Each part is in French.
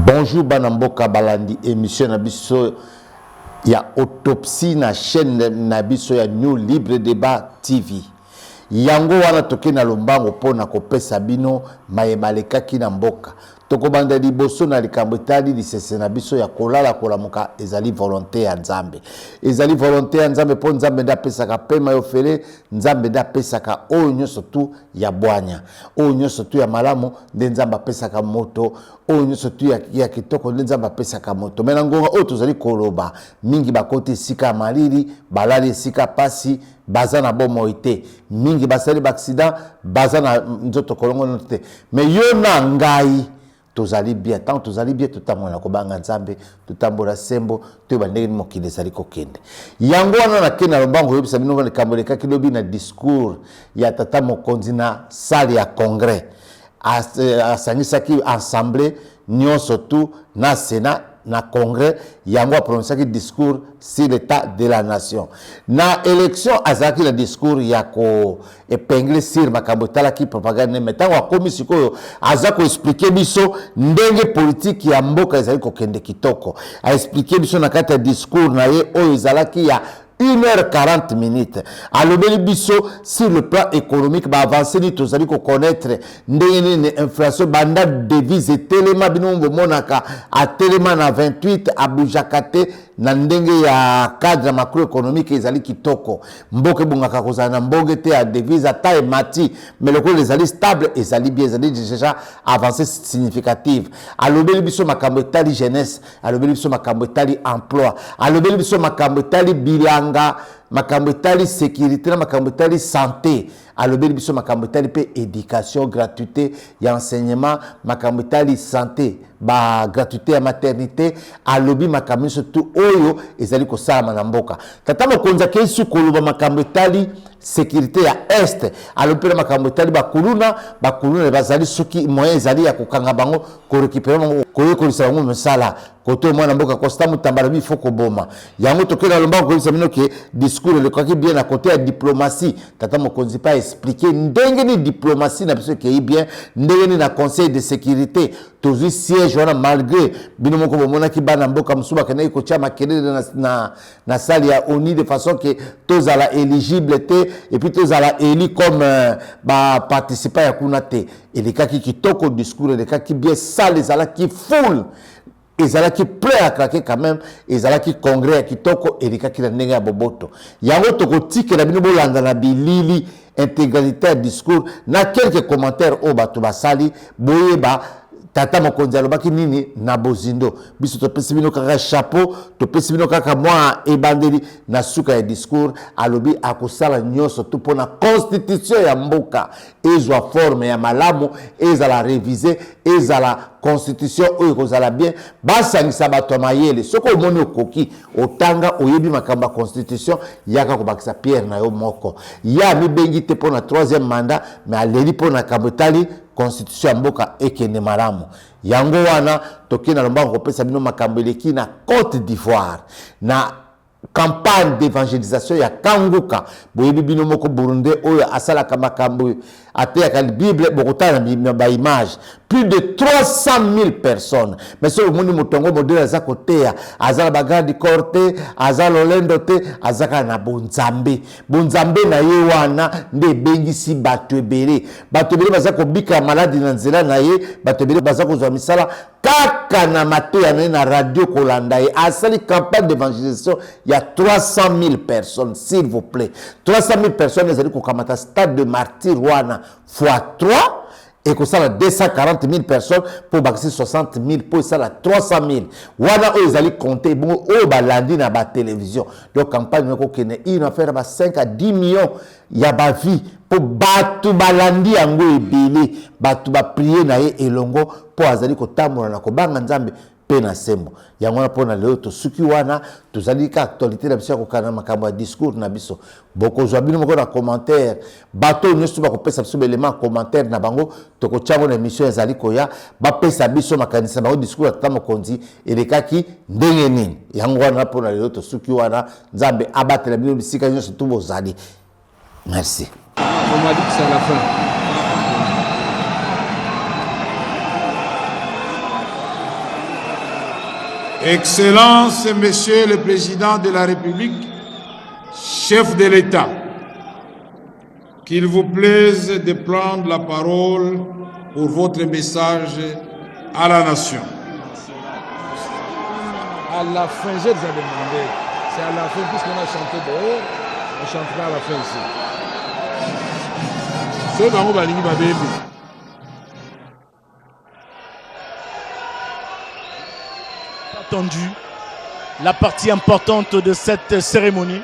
Bonjour Banamboka Balandi, émission Nabiso ya autopsie na chaîne Nabiso ya New Libre Débat TV. Yango wana toke na lombango pona kopesa bino mayemaleka kina mboka. Toko banda liboso na likambo etali lisese na biso ya kolala kolamuka ezali volonté ya Nzambe. Ezali volonté ya Nzambe po Nzambe nda pesaka pema yo fere, Nzambe nda pesaka oyo nyonso tu ya bwanya. Oyo nyonso tu ya malamu nde Nzambe pesaka moto, oyo nyonso tu ya kitoko nde Nzambe pesaka moto. Mena ngonga oyo tozali koloba mingi bakoti sika maliri, balali sika pasi, bazana bomo ite. Mingi basali baksida, bazana nzoto kolongo note. Mais yo na ngai tozali bien, tant tozali bien tutamona kobanga Nzambe, tutambola sembo, to bandenge mokile zali kokende. Yango wana na kena lombango yebisa bino na kamboleka kilobi na discours ya tata mokonzi na salle ya congrès. Asangisaki assemblée nyonso tu na Sénat na congrès yango a prononcé un discours sur l'état de la nation. Na élection azaki le discours yako épinglé sur makambo talaki propagande mais tango akomi sikoyo azako expliquer biso ndenge politique ya mboka ezali kokende kitoko. A expliquer biso na kata discours na ye oyo ezalaki ya 1h40 minutes. Alors, biso sur le plan économique, ba avancer ni tozali ko connaître ndenge inflation banda devise telema binombo monaka a telema na 28 a bujakate na ndenge ya cadre macroéconomique ezali kitoko. Mboke bungaka kozana na mbonge te a devise ata mati mais le les ali stable ezali bien ezali déjà avancée significative. Alors, biso makambo etali jeunesse, alors biso makambo etali emploi, alors biso makambo etali bilan makambo etali sécurité na makambo etali santé alobeli biso makambo etali pe éducation gratuité ya enseignement makambo etali santé ba gratuité ya maternité alobi makambo surtout oyo ezali kosala na mboka tata mokonza kesu koloba makambo etali sécurité ya est alopela makambo etali bakuluna bazali soki moyen ezali ya kokanga bango ko récupérer bango ko kolisa bango mesala koto mwana mboka Costa Mutambala bi foko boma yango tokela lomba ko samino ke discours le quoi bien à côté ya diplomatie tata mokonzi pa expliquer ndenge ni diplomatie na biso ke bien ndenge ni na conseil de sécurité tozi siège wana malgré bino moko bomona ki bana mboka musuba kana ko tia makelele na salle ya ONU de façon que tous à la éligible et puis tous à la élu comme ba participer ya kuna te et les cas qui toko discours les cas qui bien salle les ala qui full ils allaient qui prêt à craquer quand même ils allaient qui congrès qui toko et les cas qui la nega boboto yango toko tike na bino bolanda na bilili intégralité discours na quelques commentaires au bato basali boyeba tata mokonzi alobaki nini na bozindo biso topesi bino kaka chapeau topesi bino kaka mwa ebandeli na suka ya discours alobi akosala nyonso tu pona constitution ya mboka ezwa forme ya malamu ezala réviser ezala constitution oyo kozala bien basangisa bato mayele soko omoni okoki otanga oyebi makamba constitution yaka kobakisa pierre na yo moko ya mibengi te pona 3e mandat mais aleli pona kabotali constitution ya mboka ekende malamu yango wana toke na lomba kopesa bino makambo eleki na Côte d'Ivoire na campagne d'évangélisation ya Kanguka boyebi bino moko Burundi oyo asalaka makambo ateyaka Bible bokotana na ba image plus de 300 000 personnes mais so moni motongo modele aza koteya azala bagarde corte azala lolendo te azaka na bonzambe na ye wana nde bengisi bato ebele baza kobika maladi na nzela na ye bato ebele baza kozwa misala kaka na mateya na radio kolanda ye asali campagne d'évangélisation ya 300 000 personnes s'il vous plaît 300 000 personnes ezali kokamata stade de martyr wana fois 3 et que ça la 240 000 personnes pour baxer 60 000 pour ça la 300 000 wana ils allaient compter bon au balandi na ba télévision donc campagne ko kene une affaire ba 5 à 10 millions ya ba vie pour batu balandi yango ebele batu ba prier na ye elongo pour azali ko tambola na ko banga Nzambe pena sembo yango na pona leo to suki wana tozali ka actualité na biso ko kana makambo ya discours na biso boko zwa bino moko na commentaire bato nyoso ba ko pesa biso élément commentaire na bango to ko tsango na émission ezali koya ba pesa biso makanisa ba discours ata mokonzi elekaki ndenge nini yango wana pona leo to suki wana Nzambe abatela bino bisika nyoso to bozali merci on m'a dit que c'est à la fin. Excellences, Monsieur le Président de la République, chef de l'État, qu'il vous plaise de prendre la parole pour votre message à la nation. À la fin, je vous ai demandé. C'est à la fin, puisqu'on a chanté dehors, on chantera à la fin ici. C'est vraiment Balingi Babébé. Attendu la partie importante de cette cérémonie.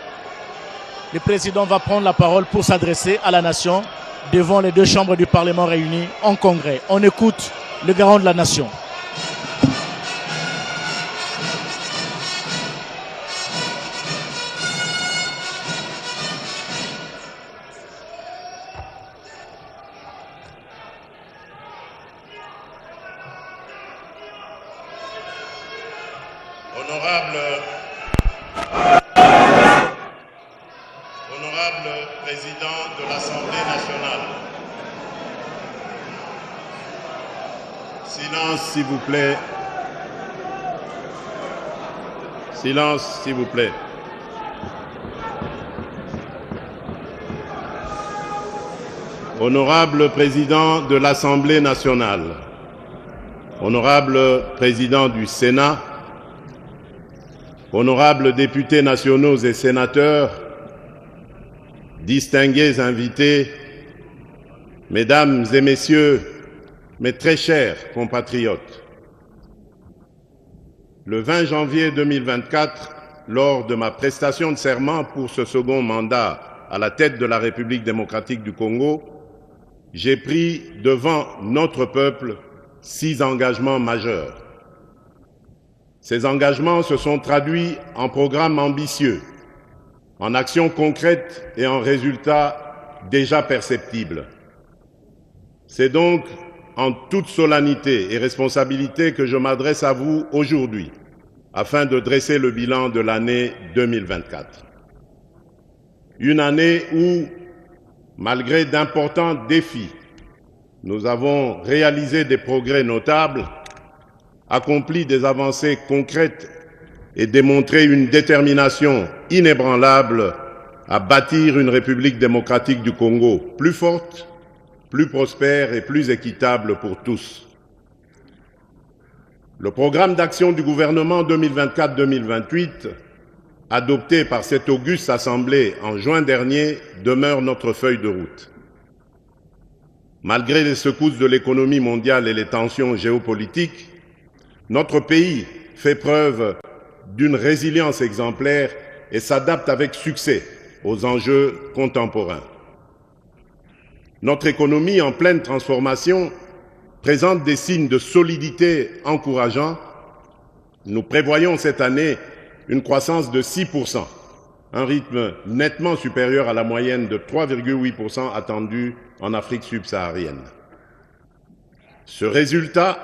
Le président va prendre la parole pour s'adresser à la nation devant les deux chambres du Parlement réunies en congrès. On écoute le garant de la nation. Honorable Président de l'Assemblée nationale, silence s'il vous plaît. Silence s'il vous plaît. Honorable Président de l'Assemblée nationale, Honorable Président du Sénat, Honorables députés nationaux et sénateurs, distingués invités, Mesdames et Messieurs, mes très chers compatriotes, le 20 janvier 2024, lors de ma prestation de serment pour ce second mandat à la tête de la République démocratique du Congo, j'ai pris devant notre peuple 6 engagements majeurs. Ces engagements se sont traduits en programmes ambitieux, en actions concrètes et en résultats déjà perceptibles. C'est donc en toute solennité et responsabilité que je m'adresse à vous aujourd'hui, afin de dresser le bilan de l'année 2024. Une année où, malgré d'importants défis, nous avons réalisé des progrès notables, accompli des avancées concrètes et démontré une détermination inébranlable à bâtir une République démocratique du Congo plus forte, plus prospère et plus équitable pour tous. Le programme d'action du gouvernement 2024-2028, adopté par cette auguste Assemblée en juin dernier, demeure notre feuille de route. Malgré les secousses de l'économie mondiale et les tensions géopolitiques, notre pays fait preuve d'une résilience exemplaire et s'adapte avec succès aux enjeux contemporains. Notre économie en pleine transformation présente des signes de solidité encourageants. Nous prévoyons cette année une croissance de 6%, un rythme nettement supérieur à la moyenne de 3,8% attendue en Afrique subsaharienne. Ce résultat,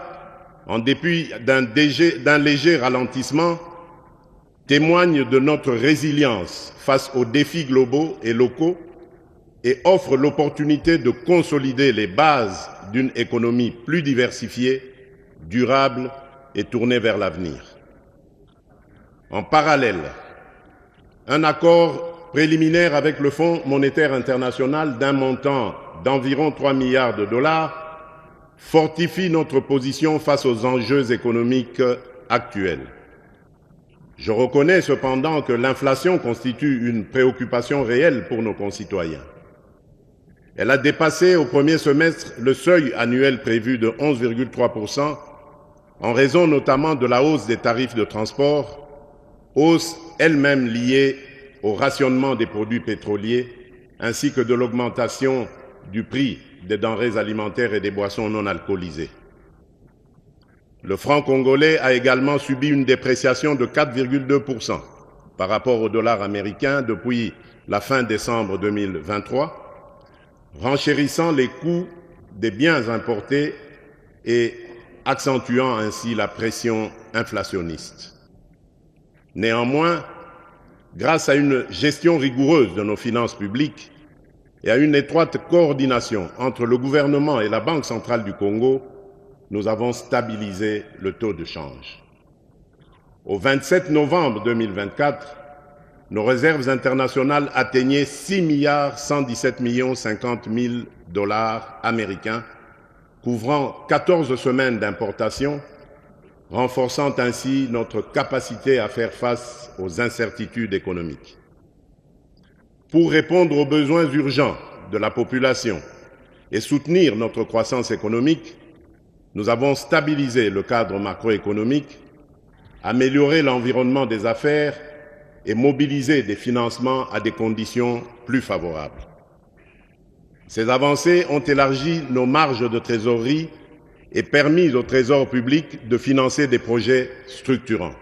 en dépit d'un léger ralentissement, témoigne de notre résilience face aux défis globaux et locaux et offre l'opportunité de consolider les bases d'une économie plus diversifiée, durable et tournée vers l'avenir. En parallèle, un accord préliminaire avec le Fonds monétaire international d'un montant d'environ 3 milliards de dollars fortifie notre position face aux enjeux économiques actuels. Je reconnais cependant que l'inflation constitue une préoccupation réelle pour nos concitoyens. Elle a dépassé au premier semestre le seuil annuel prévu de 11,3% en raison notamment de la hausse des tarifs de transport, hausse elle-même liée au rationnement des produits pétroliers ainsi que de l'augmentation du prix des denrées alimentaires et des boissons non alcoolisées. Le franc congolais a également subi une dépréciation de 4,2% par rapport au dollar américain depuis la fin décembre 2023, renchérissant les coûts des biens importés et accentuant ainsi la pression inflationniste. Néanmoins, grâce à une gestion rigoureuse de nos finances publiques et à une étroite coordination entre le gouvernement et la Banque centrale du Congo, nous avons stabilisé le taux de change. Au 27 novembre 2024, nos réserves internationales atteignaient 6,117 milliards dollars américains, couvrant 14 semaines d'importation, renforçant ainsi notre capacité à faire face aux incertitudes économiques. Pour répondre aux besoins urgents de la population et soutenir notre croissance économique, nous avons stabilisé le cadre macroéconomique, amélioré l'environnement des affaires et mobilisé des financements à des conditions plus favorables. Ces avancées ont élargi nos marges de trésorerie et permis au Trésor public de financer des projets structurants.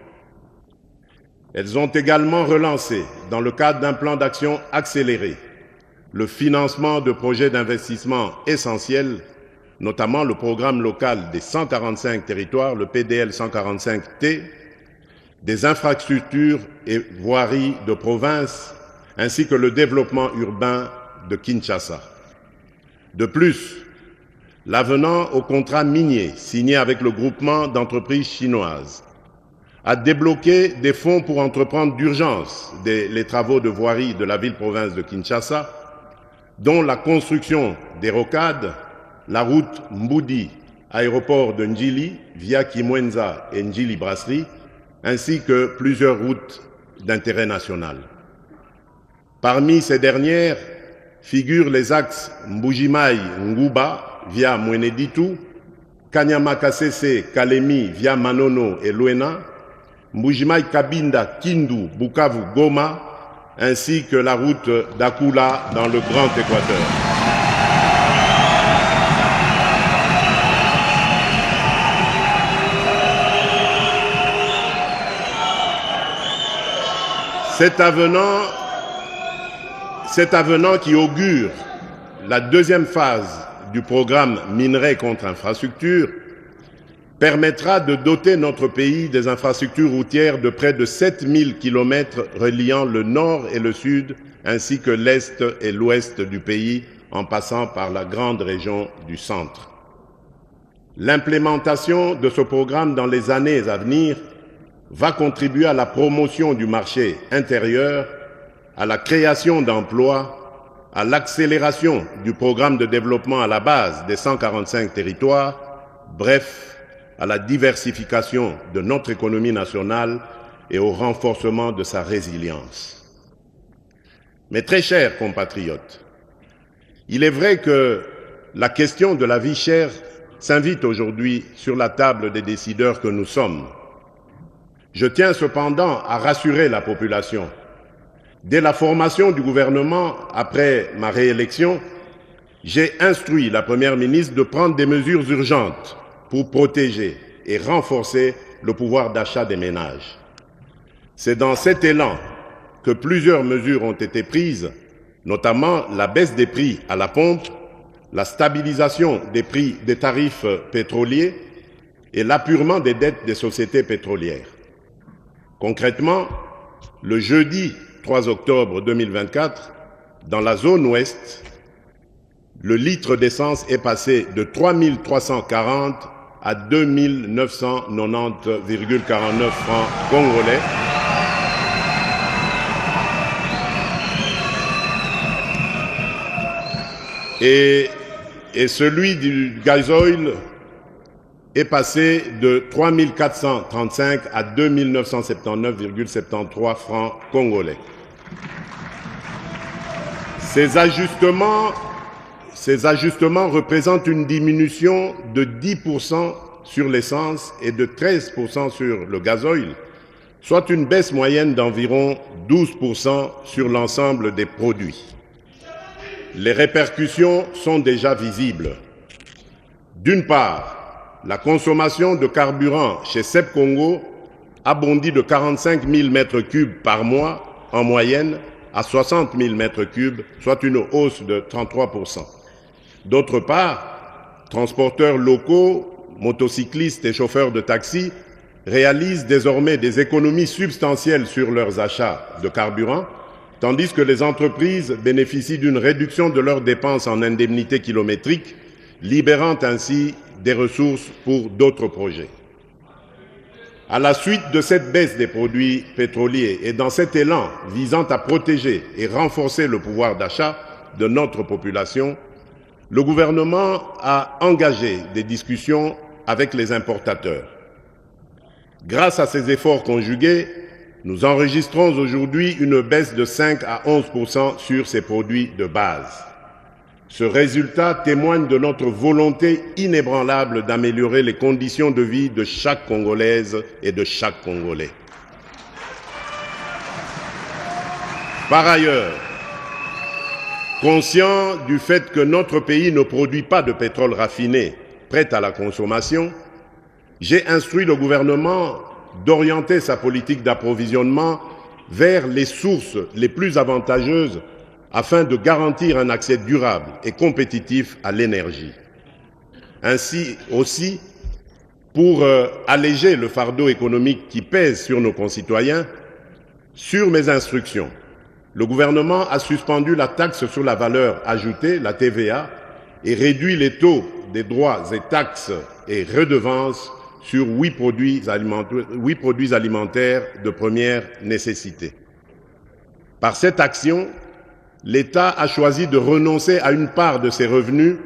Elles ont également relancé, dans le cadre d'un plan d'action accéléré, le financement de projets d'investissement essentiels, notamment le programme local des 145 territoires, le PDL 145T, des infrastructures et voiries de province, ainsi que le développement urbain de Kinshasa. De plus, l'avenant au contrat minier signé avec le groupement d'entreprises chinoises a débloqué des fonds pour entreprendre d'urgence les travaux de voirie de la ville-province de Kinshasa, dont la construction des rocades, la route Mboudi, aéroport de Ndjili, via Kimwenza et Ndjili Brasserie, ainsi que plusieurs routes d'intérêt national. Parmi ces dernières figurent les axes Mbujimai-Nguba via Mweneditu, Kanyama-Kasese-Kalemi via Manono et Luena, Mbujimai-Kabinda-Kindu, Bukavu-Goma, ainsi que la route d'Akula dans le Grand Équateur. Cet avenant qui augure la deuxième phase du programme Minerais contre infrastructure permettra de doter notre pays des infrastructures routières de près de 7000 km reliant le nord et le sud, ainsi que l'est et l'ouest du pays, en passant par la grande région du centre. L'implémentation de ce programme dans les années à venir va contribuer à la promotion du marché intérieur, à la création d'emplois, à l'accélération du programme de développement à la base des 145 territoires, bref, à la diversification de notre économie nationale et au renforcement de sa résilience. Mes très chers compatriotes, il est vrai que la question de la vie chère s'invite aujourd'hui sur la table des décideurs que nous sommes. Je tiens cependant à rassurer la population. Dès la formation du gouvernement, après ma réélection, j'ai instruit la Première ministre de prendre des mesures urgentes pour protéger et renforcer le pouvoir d'achat des ménages. C'est dans cet élan que plusieurs mesures ont été prises, notamment la baisse des prix à la pompe, la stabilisation des prix des tarifs pétroliers et l'apurement des dettes des sociétés pétrolières. Concrètement, le jeudi 3 octobre 2024, dans la zone ouest, le litre d'essence est passé de 3 340 à 2 990,49 francs congolais. Et celui du gasoil est passé de 3 435 à 2 979,73 francs congolais. Ces ajustements représentent une diminution de 10% sur l'essence et de 13% sur le gasoil, soit une baisse moyenne d'environ 12% sur l'ensemble des produits. Les répercussions sont déjà visibles. D'une part, la consommation de carburant chez SEP Congo a bondi de 45 000 m3 par mois en moyenne à 60 000 m3, soit une hausse de 33%. D'autre part, transporteurs locaux, motocyclistes et chauffeurs de taxi réalisent désormais des économies substantielles sur leurs achats de carburant, tandis que les entreprises bénéficient d'une réduction de leurs dépenses en indemnités kilométriques, libérant ainsi des ressources pour d'autres projets. À la suite de cette baisse des produits pétroliers et dans cet élan visant à protéger et renforcer le pouvoir d'achat de notre population, le gouvernement a engagé des discussions avec les importateurs. Grâce à ces efforts conjugués, nous enregistrons aujourd'hui une baisse de 5 à 11% sur ces produits de base. Ce résultat témoigne de notre volonté inébranlable d'améliorer les conditions de vie de chaque Congolaise et de chaque Congolais. Par ailleurs, conscient du fait que notre pays ne produit pas de pétrole raffiné prêt à la consommation, j'ai instruit le gouvernement d'orienter sa politique d'approvisionnement vers les sources les plus avantageuses afin de garantir un accès durable et compétitif à l'énergie. Ainsi aussi, pour alléger le fardeau économique qui pèse sur nos concitoyens, sur mes instructions, le gouvernement a suspendu la taxe sur la valeur ajoutée, la TVA, et réduit les taux des droits et taxes et redevances sur 8 produits alimentaires de première nécessité. Par cette action, l'État a choisi de renoncer à une part de ses revenus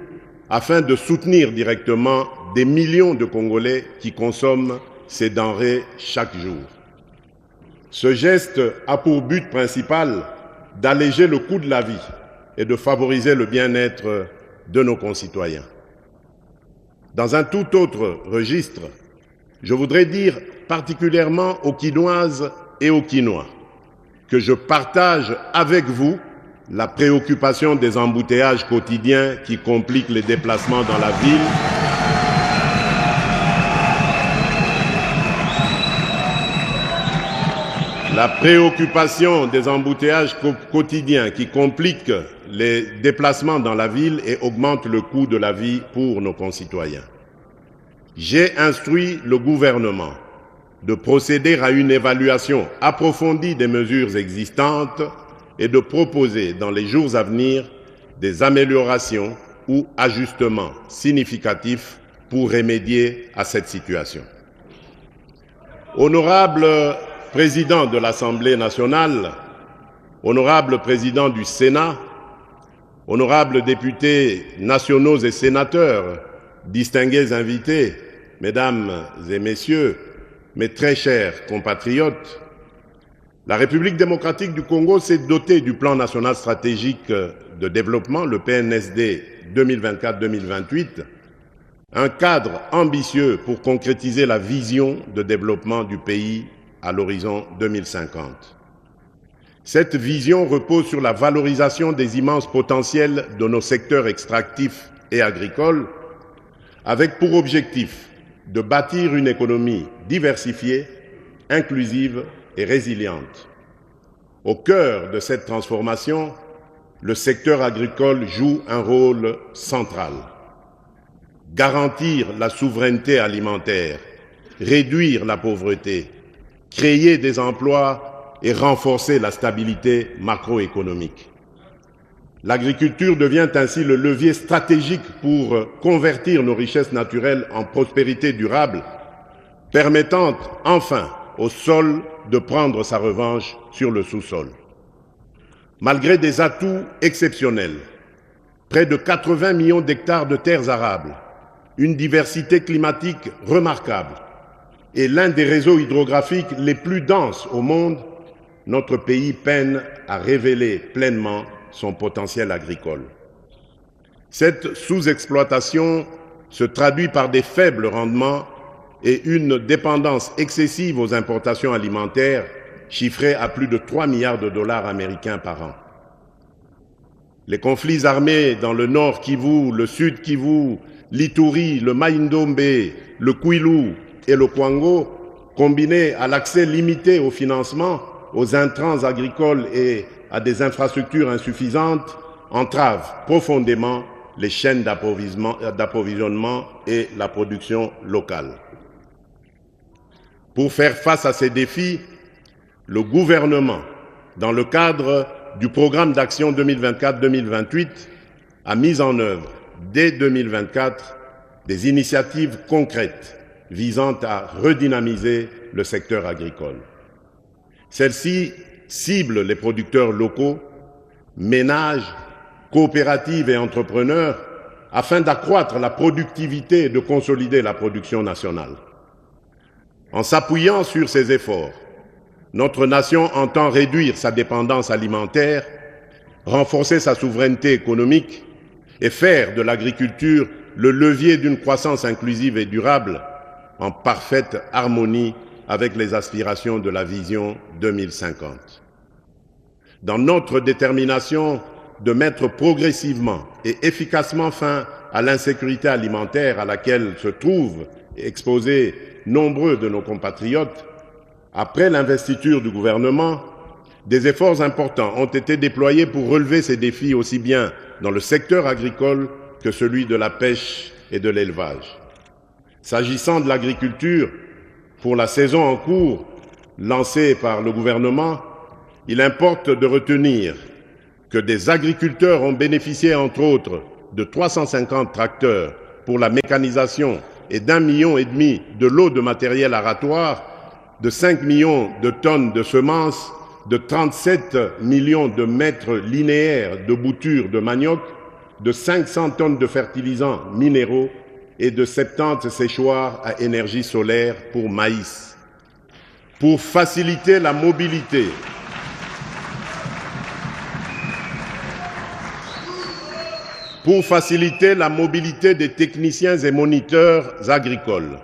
afin de soutenir directement des millions de Congolais qui consomment ces denrées chaque jour. Ce geste a pour but principal d'alléger le coût de la vie et de favoriser le bien-être de nos concitoyens. Dans un tout autre registre, je voudrais dire particulièrement aux Kinoises et aux Kinois que je partage avec vous la préoccupation des embouteillages quotidiens qui compliquent les déplacements dans la ville, la préoccupation des embouteillages quotidiens qui compliquent les déplacements dans la ville et augmentent le coût de la vie pour nos concitoyens. J'ai instruit le gouvernement de procéder à une évaluation approfondie des mesures existantes et de proposer dans les jours à venir des améliorations ou ajustements significatifs pour remédier à cette situation. Honorable Président de l'Assemblée nationale, honorable Président du Sénat, honorables députés nationaux et sénateurs, distingués invités, Mesdames et Messieurs, mes très chers compatriotes, la République démocratique du Congo s'est dotée du plan national stratégique de développement, le PNSD 2024-2028, un cadre ambitieux pour concrétiser la vision de développement du pays à l'horizon 2050. Cette vision repose sur la valorisation des immenses potentiels de nos secteurs extractifs et agricoles, avec pour objectif de bâtir une économie diversifiée, inclusive et résiliente. Au cœur de cette transformation, le secteur agricole joue un rôle central. Garantir la souveraineté alimentaire, réduire la pauvreté, créer des emplois et renforcer la stabilité macroéconomique. L'agriculture devient ainsi le levier stratégique pour convertir nos richesses naturelles en prospérité durable, permettant enfin au sol de prendre sa revanche sur le sous-sol. Malgré des atouts exceptionnels, près de 80 millions d'hectares de terres arables, une diversité climatique remarquable et l'un des réseaux hydrographiques les plus denses au monde, notre pays peine à révéler pleinement son potentiel agricole. Cette sous-exploitation se traduit par des faibles rendements et une dépendance excessive aux importations alimentaires chiffrée à plus de 3 milliards de dollars américains par an. Les conflits armés dans le nord Kivu, le sud Kivu, l'Ituri, le Mai-Ndombe, le Kwilu et le Kwango, combinés à l'accès limité au financement, aux intrants agricoles et à des infrastructures insuffisantes, entravent profondément les chaînes d'approvisionnement et la production locale. Pour faire face à ces défis, le gouvernement, dans le cadre du programme d'action 2024-2028, a mis en œuvre, dès 2024, des initiatives concrètes visant à redynamiser le secteur agricole. Celle-ci cible les producteurs locaux, ménages, coopératives et entrepreneurs afin d'accroître la productivité et de consolider la production nationale. En s'appuyant sur ces efforts, notre nation entend réduire sa dépendance alimentaire, renforcer sa souveraineté économique et faire de l'agriculture le levier d'une croissance inclusive et durable en parfaite harmonie avec les aspirations de la vision 2050. Dans notre détermination de mettre progressivement et efficacement fin à l'insécurité alimentaire à laquelle se trouvent exposés nombreux de nos compatriotes, après l'investiture du gouvernement, des efforts importants ont été déployés pour relever ces défis aussi bien dans le secteur agricole que celui de la pêche et de l'élevage. S'agissant de l'agriculture, pour la saison en cours lancée par le gouvernement, il importe de retenir que des agriculteurs ont bénéficié entre autres de 350 tracteurs pour la mécanisation et d'1,5 million de lots de matériel aratoire, de 5 millions de tonnes de semences, de 37 millions de mètres linéaires de boutures de manioc, de 500 tonnes de fertilisants minéraux et de 70 séchoirs à énergie solaire pour maïs. Pour faciliter la mobilité, des techniciens et moniteurs agricoles,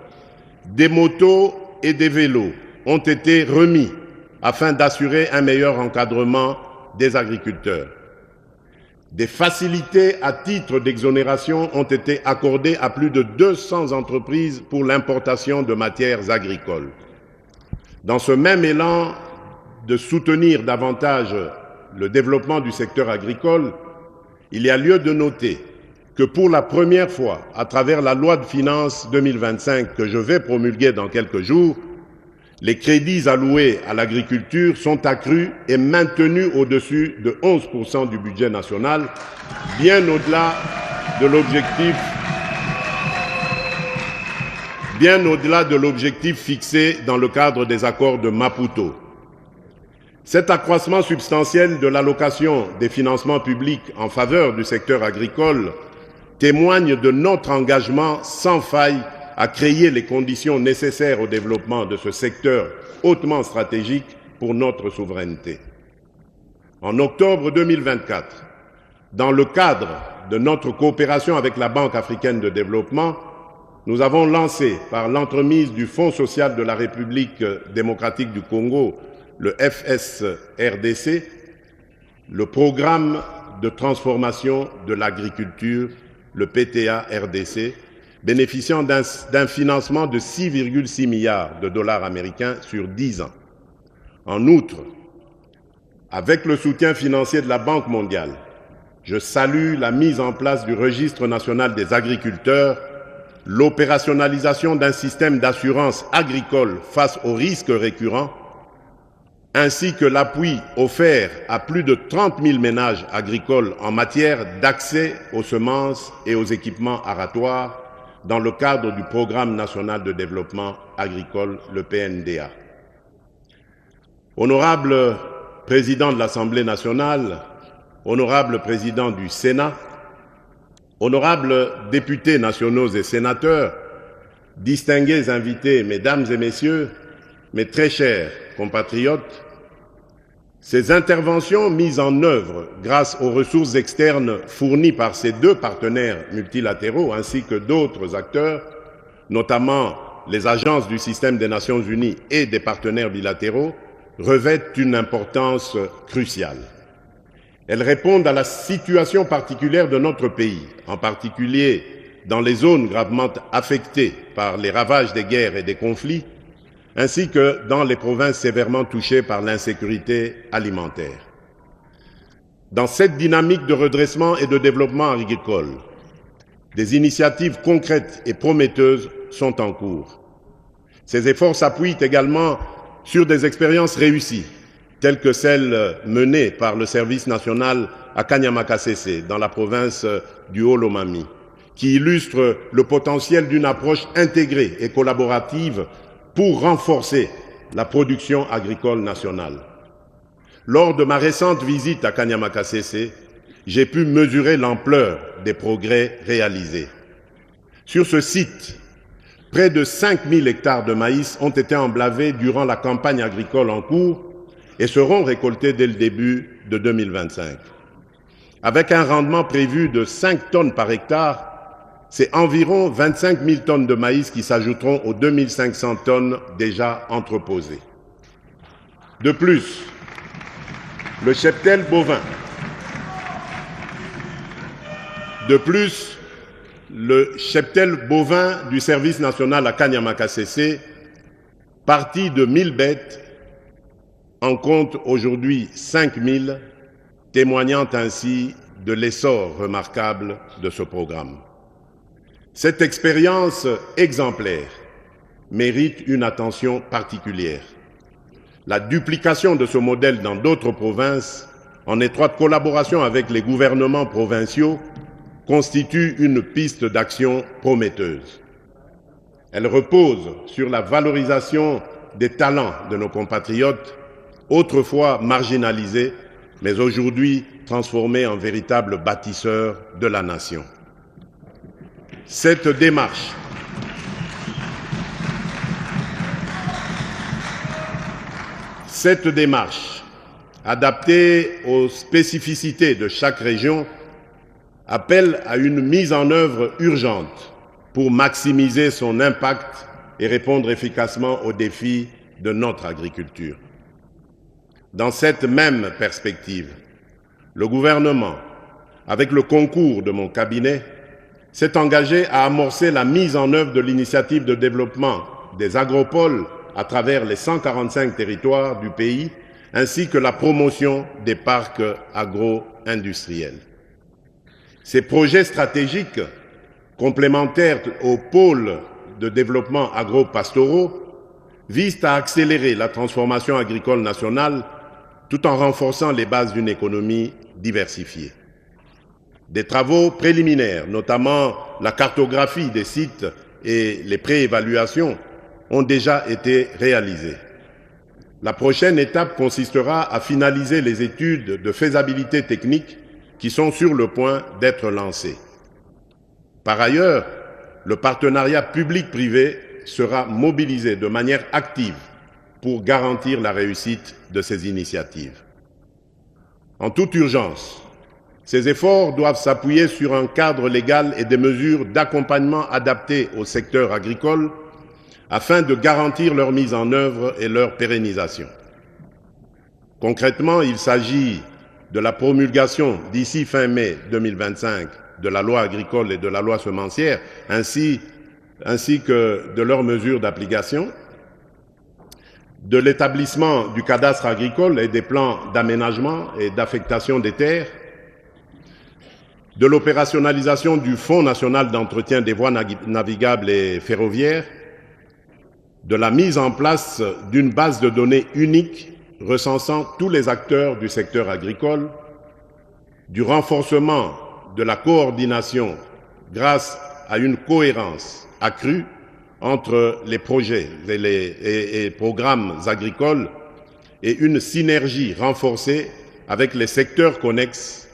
des motos et des vélos ont été remis afin d'assurer un meilleur encadrement des agriculteurs. Des facilités à titre d'exonération ont été accordées à plus de 200 entreprises pour l'importation de matières agricoles. Dans ce même élan de soutenir davantage le développement du secteur agricole, il y a lieu de noter que pour la première fois, à travers la loi de finances 2025 que je vais promulguer dans quelques jours, les crédits alloués à l'agriculture sont accrus et maintenus au-dessus de 11% du budget national, bien au-delà de l'objectif fixé dans le cadre des accords de Maputo. Cet accroissement substantiel de l'allocation des financements publics en faveur du secteur agricole témoigne de notre engagement sans faille à créer les conditions nécessaires au développement de ce secteur hautement stratégique pour notre souveraineté. En octobre 2024, dans le cadre de notre coopération avec la Banque africaine de développement, nous avons lancé, par l'entremise du Fonds social de la République démocratique du Congo, le FSRDC, le programme de transformation de l'agriculture, le PTA-RDC, bénéficiant d'un financement de 6,6 milliards de dollars américains sur 10 ans. En outre, avec le soutien financier de la Banque mondiale, je salue la mise en place du Registre national des agriculteurs, l'opérationnalisation d'un système d'assurance agricole face aux risques récurrents, ainsi que l'appui offert à plus de 30 000 ménages agricoles en matière d'accès aux semences et aux équipements aratoires dans le cadre du Programme national de développement agricole, le PNDA. Honorable Président de l'Assemblée nationale, honorable Président du Sénat, honorables députés nationaux et sénateurs, distingués invités, mesdames et messieurs, mes très chers compatriotes, ces interventions mises en œuvre grâce aux ressources externes fournies par ces deux partenaires multilatéraux ainsi que d'autres acteurs, notamment les agences du système des Nations Unies et des partenaires bilatéraux, revêtent une importance cruciale. Elles répondent à la situation particulière de notre pays, en particulier dans les zones gravement affectées par les ravages des guerres et des conflits, ainsi que dans les provinces sévèrement touchées par l'insécurité alimentaire. Dans cette dynamique de redressement et de développement agricole, des initiatives concrètes et prometteuses sont en cours. Ces efforts s'appuient également sur des expériences réussies, telles que celles menées par le service national à Kanyamakasese, dans la province du Haut-Lomami, qui illustre le potentiel d'une approche intégrée et collaborative pour renforcer la production agricole nationale. Lors de ma récente visite à Kanyama-Kasese, j'ai pu mesurer l'ampleur des progrès réalisés. Sur ce site, près de 5000 hectares de maïs ont été emblavés durant la campagne agricole en cours et seront récoltés dès le début de 2025. Avec un rendement prévu de 5 tonnes par hectare, c'est environ 25 000 tonnes de maïs qui s'ajouteront aux 2500 tonnes déjà entreposées. De plus, le cheptel bovin du service national à Kanyama-Kasese, parti de 1000 bêtes, en compte aujourd'hui 5000, témoignant ainsi de l'essor remarquable de ce programme. Cette expérience exemplaire mérite une attention particulière. La duplication de ce modèle dans d'autres provinces, en étroite collaboration avec les gouvernements provinciaux, constitue une piste d'action prometteuse. Elle repose sur la valorisation des talents de nos compatriotes, autrefois marginalisés, mais aujourd'hui transformés en véritables bâtisseurs de la nation. Cette démarche adaptée aux spécificités de chaque région, appelle à une mise en œuvre urgente pour maximiser son impact et répondre efficacement aux défis de notre agriculture. Dans cette même perspective, le gouvernement, avec le concours de mon cabinet, s'est engagé à amorcer la mise en œuvre de l'initiative de développement des agropoles à travers les 145 territoires du pays, ainsi que la promotion des parcs agro-industriels. Ces projets stratégiques, complémentaires aux pôles de développement agro-pastoraux, visent à accélérer la transformation agricole nationale tout en renforçant les bases d'une économie diversifiée. Des travaux préliminaires, notamment la cartographie des sites et les préévaluations, ont déjà été réalisés. La prochaine étape consistera à finaliser les études de faisabilité technique qui sont sur le point d'être lancées. Par ailleurs, le partenariat public-privé sera mobilisé de manière active pour garantir la réussite de ces initiatives. En toute urgence, ces efforts doivent s'appuyer sur un cadre légal et des mesures d'accompagnement adaptées au secteur agricole afin de garantir leur mise en œuvre et leur pérennisation. Concrètement, il s'agit de la promulgation d'ici fin mai 2025 de la loi agricole et de la loi semencière, ainsi que de leurs mesures d'application, de l'établissement du cadastre agricole et des plans d'aménagement et d'affectation des terres, de l'opérationnalisation du Fonds national d'entretien des voies navigables et ferroviaires, de la mise en place d'une base de données unique recensant tous les acteurs du secteur agricole, du renforcement de la coordination grâce à une cohérence accrue entre les projets et programmes agricoles et une synergie renforcée avec les secteurs connexes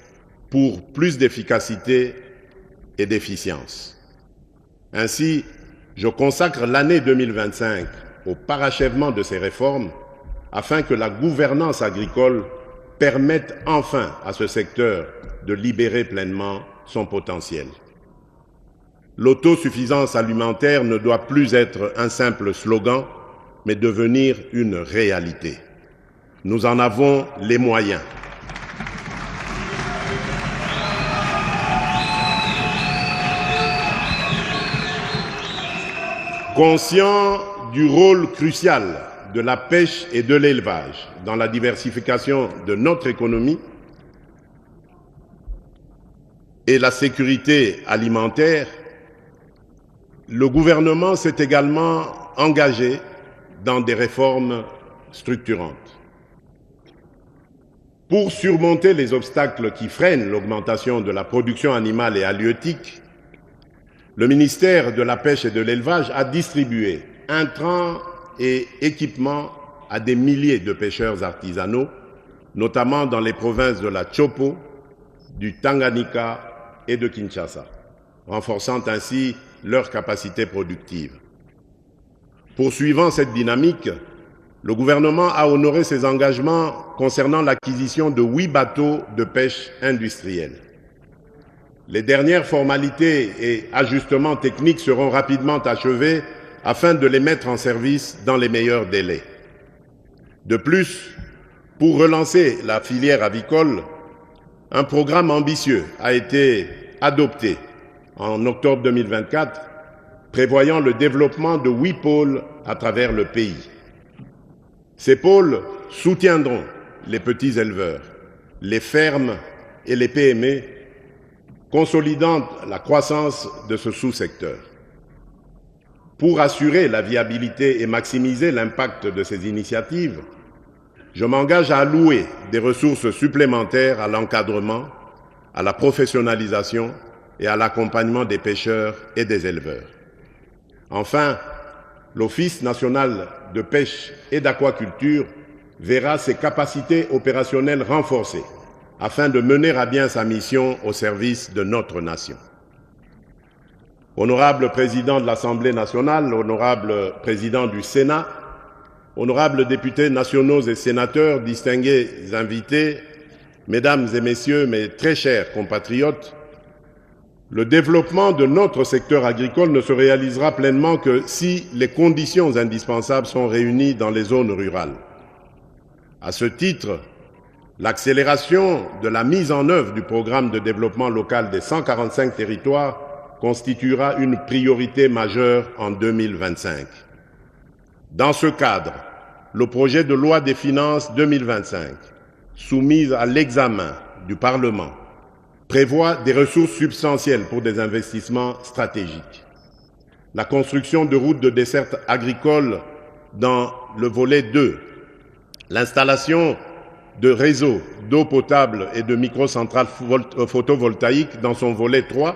pour plus d'efficacité et d'efficience. Ainsi, je consacre l'année 2025 au parachèvement de ces réformes afin que la gouvernance agricole permette enfin à ce secteur de libérer pleinement son potentiel. L'autosuffisance alimentaire ne doit plus être un simple slogan, mais devenir une réalité. Nous en avons les moyens. Conscient du rôle crucial de la pêche et de l'élevage dans la diversification de notre économie et la sécurité alimentaire, le gouvernement s'est également engagé dans des réformes structurantes. Pour surmonter les obstacles qui freinent l'augmentation de la production animale et halieutique, le ministère de la Pêche et de l'Élevage a distribué intrants et équipements à des milliers de pêcheurs artisanaux, notamment dans les provinces de la Chopo, du Tanganyika et de Kinshasa, renforçant ainsi leur capacité productive. Poursuivant cette dynamique, le gouvernement a honoré ses engagements concernant l'acquisition de 8 bateaux de pêche industrielle. Les dernières formalités et ajustements techniques seront rapidement achevés afin de les mettre en service dans les meilleurs délais. De plus, pour relancer la filière avicole, un programme ambitieux a été adopté en octobre 2024, prévoyant le développement de 8 pôles à travers le pays. Ces pôles soutiendront les petits éleveurs, les fermes et les PME, consolidant la croissance de ce sous-secteur. Pour assurer la viabilité et maximiser l'impact de ces initiatives, je m'engage à allouer des ressources supplémentaires à l'encadrement, à la professionnalisation et à l'accompagnement des pêcheurs et des éleveurs. Enfin, l'Office national de pêche et d'aquaculture verra ses capacités opérationnelles renforcées afin de mener à bien sa mission au service de notre nation. Honorable Président de l'Assemblée nationale, honorable Président du Sénat, honorables députés nationaux et sénateurs, distingués invités, Mesdames et Messieurs, mes très chers compatriotes, le développement de notre secteur agricole ne se réalisera pleinement que si les conditions indispensables sont réunies dans les zones rurales. À ce titre, l'accélération de la mise en œuvre du programme de développement local des 145 territoires constituera une priorité majeure en 2025. Dans ce cadre, le projet de loi des finances 2025, soumis à l'examen du Parlement, prévoit des ressources substantielles pour des investissements stratégiques. La construction de routes de desserte agricole dans le volet 2, l'installation de réseaux d'eau potable et de microcentrales photovoltaïques dans son volet 3,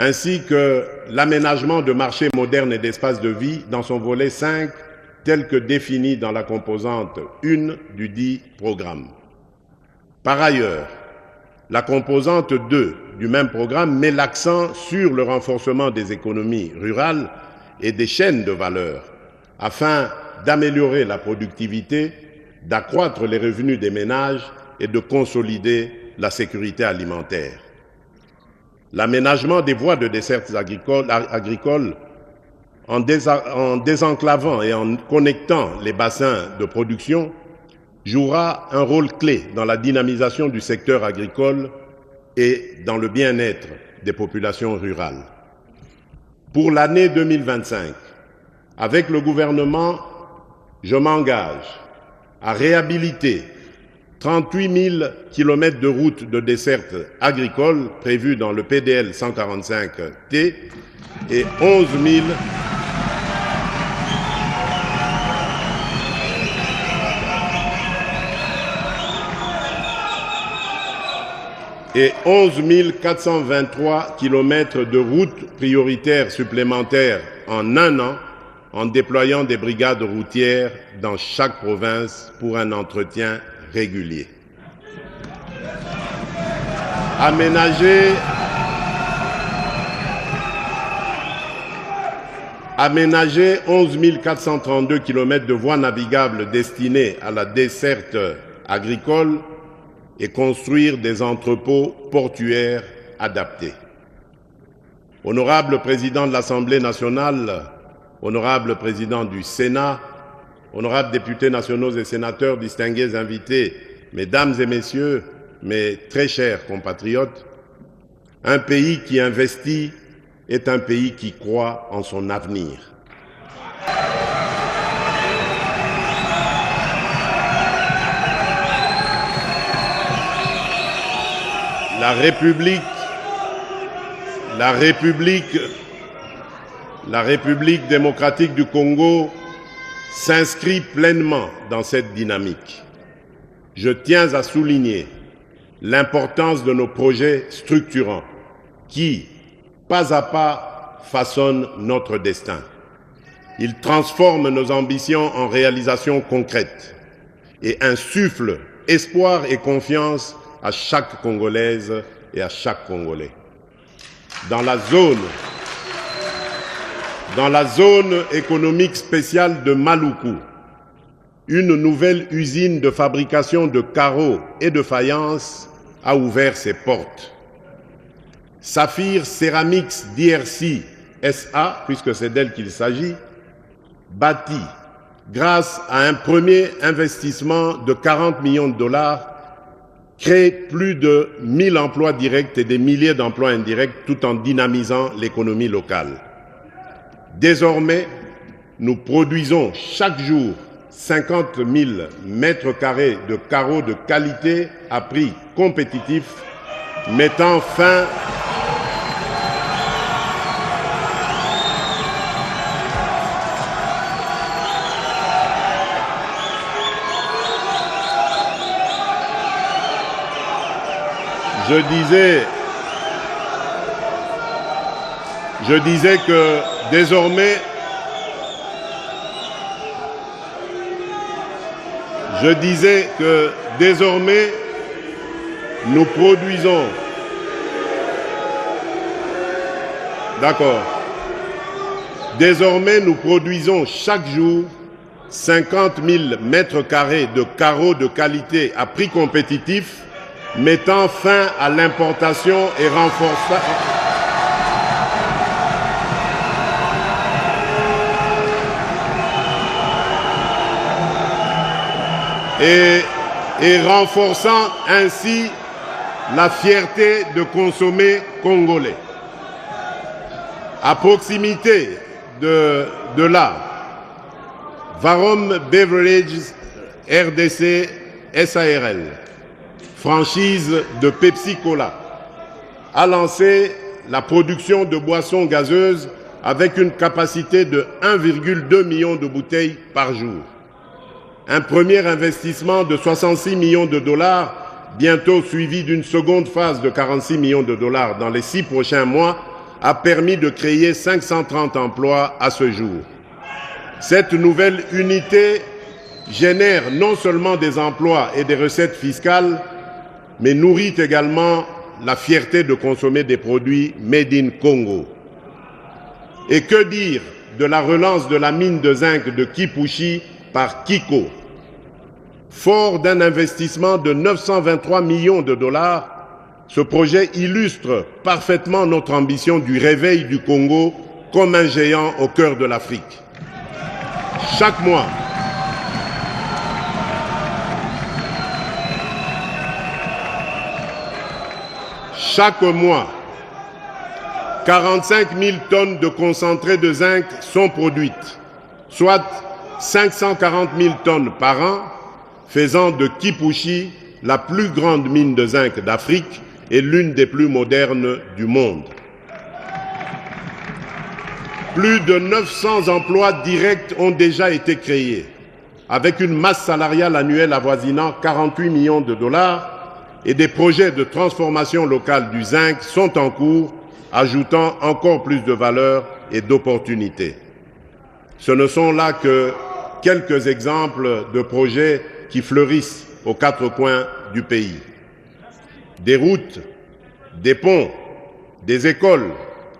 ainsi que l'aménagement de marchés modernes et d'espaces de vie dans son volet 5, tel que défini dans la composante 1 du dit programme. Par ailleurs, la composante 2 du même programme met l'accent sur le renforcement des économies rurales et des chaînes de valeur, afin d'améliorer la productivité, d'accroître les revenus des ménages et de consolider la sécurité alimentaire. L'aménagement des voies de desserte agricoles en désenclavant et en connectant les bassins de production jouera un rôle clé dans la dynamisation du secteur agricole et dans le bien-être des populations rurales. Pour l'année 2025, avec le gouvernement, je m'engage à réhabiliter 38 000 km de routes de desserte agricole prévues dans le PDL 145T et 11 423 km de routes prioritaires supplémentaires en un an, en déployant des brigades routières dans chaque province pour un entretien régulier. Aménager 11 432 km de voies navigables destinées à la desserte agricole et construire des entrepôts portuaires adaptés. Honorable Président de l'Assemblée nationale, honorable Président du Sénat, honorables députés nationaux et sénateurs, distingués invités, Mesdames et Messieurs, mes très chers compatriotes, un pays qui investit est un pays qui croit en son avenir. La République démocratique du Congo s'inscrit pleinement dans cette dynamique. Je tiens à souligner l'importance de nos projets structurants qui, pas à pas, façonne notre destin. Il transforme nos ambitions en réalisations concrètes et insuffle espoir et confiance à chaque Congolaise et à chaque Congolais. Dans la zone économique spéciale de Maluku, une nouvelle usine de fabrication de carreaux et de faïence a ouvert ses portes. Saphir Ceramics DRC SA, puisque c'est d'elle qu'il s'agit, bâti grâce à un premier investissement de 40 millions de dollars, crée plus de 1000 emplois directs et des milliers d'emplois indirects tout en dynamisant l'économie locale. Désormais, nous produisons chaque jour 50 000 mètres carrés de carreaux de qualité à prix compétitif, mettant fin Je disais que désormais, nous produisons. D'accord. Désormais, nous produisons chaque jour 50 000 mètres carrés de carreaux de qualité à prix compétitif, mettant fin à l'importation et renforçant et renforçant ainsi la fierté de consommer congolais. À proximité de là, Varom Beverages RDC SARL, franchise de Pepsi Cola, a lancé la production de boissons gazeuses avec une capacité de 1,2 million de bouteilles par jour. Un premier investissement de 66 millions de dollars, bientôt suivi d'une seconde phase de 46 millions de dollars dans les 6 prochains mois, a permis de créer 530 emplois à ce jour. Cette nouvelle unité génère non seulement des emplois et des recettes fiscales, mais nourrit également la fierté de consommer des produits made in Congo. Et que dire de la relance de la mine de zinc de Kipushi par Kiko? Fort d'un investissement de 923 millions de dollars, ce projet illustre parfaitement notre ambition du réveil du Congo comme un géant au cœur de l'Afrique. Chaque mois, Chaque mois, 45 000 tonnes de concentré de zinc sont produites, soit 540 000 tonnes par an, faisant de Kipushi la plus grande mine de zinc d'Afrique et l'une des plus modernes du monde. Plus de 900 emplois directs ont déjà été créés, avec une masse salariale annuelle avoisinant 48 millions de dollars, et des projets de transformation locale du zinc sont en cours, ajoutant encore plus de valeur et d'opportunités. Ce ne sont là que quelques exemples de projets qui fleurissent aux 4 coins du pays. Des routes, des ponts, des écoles,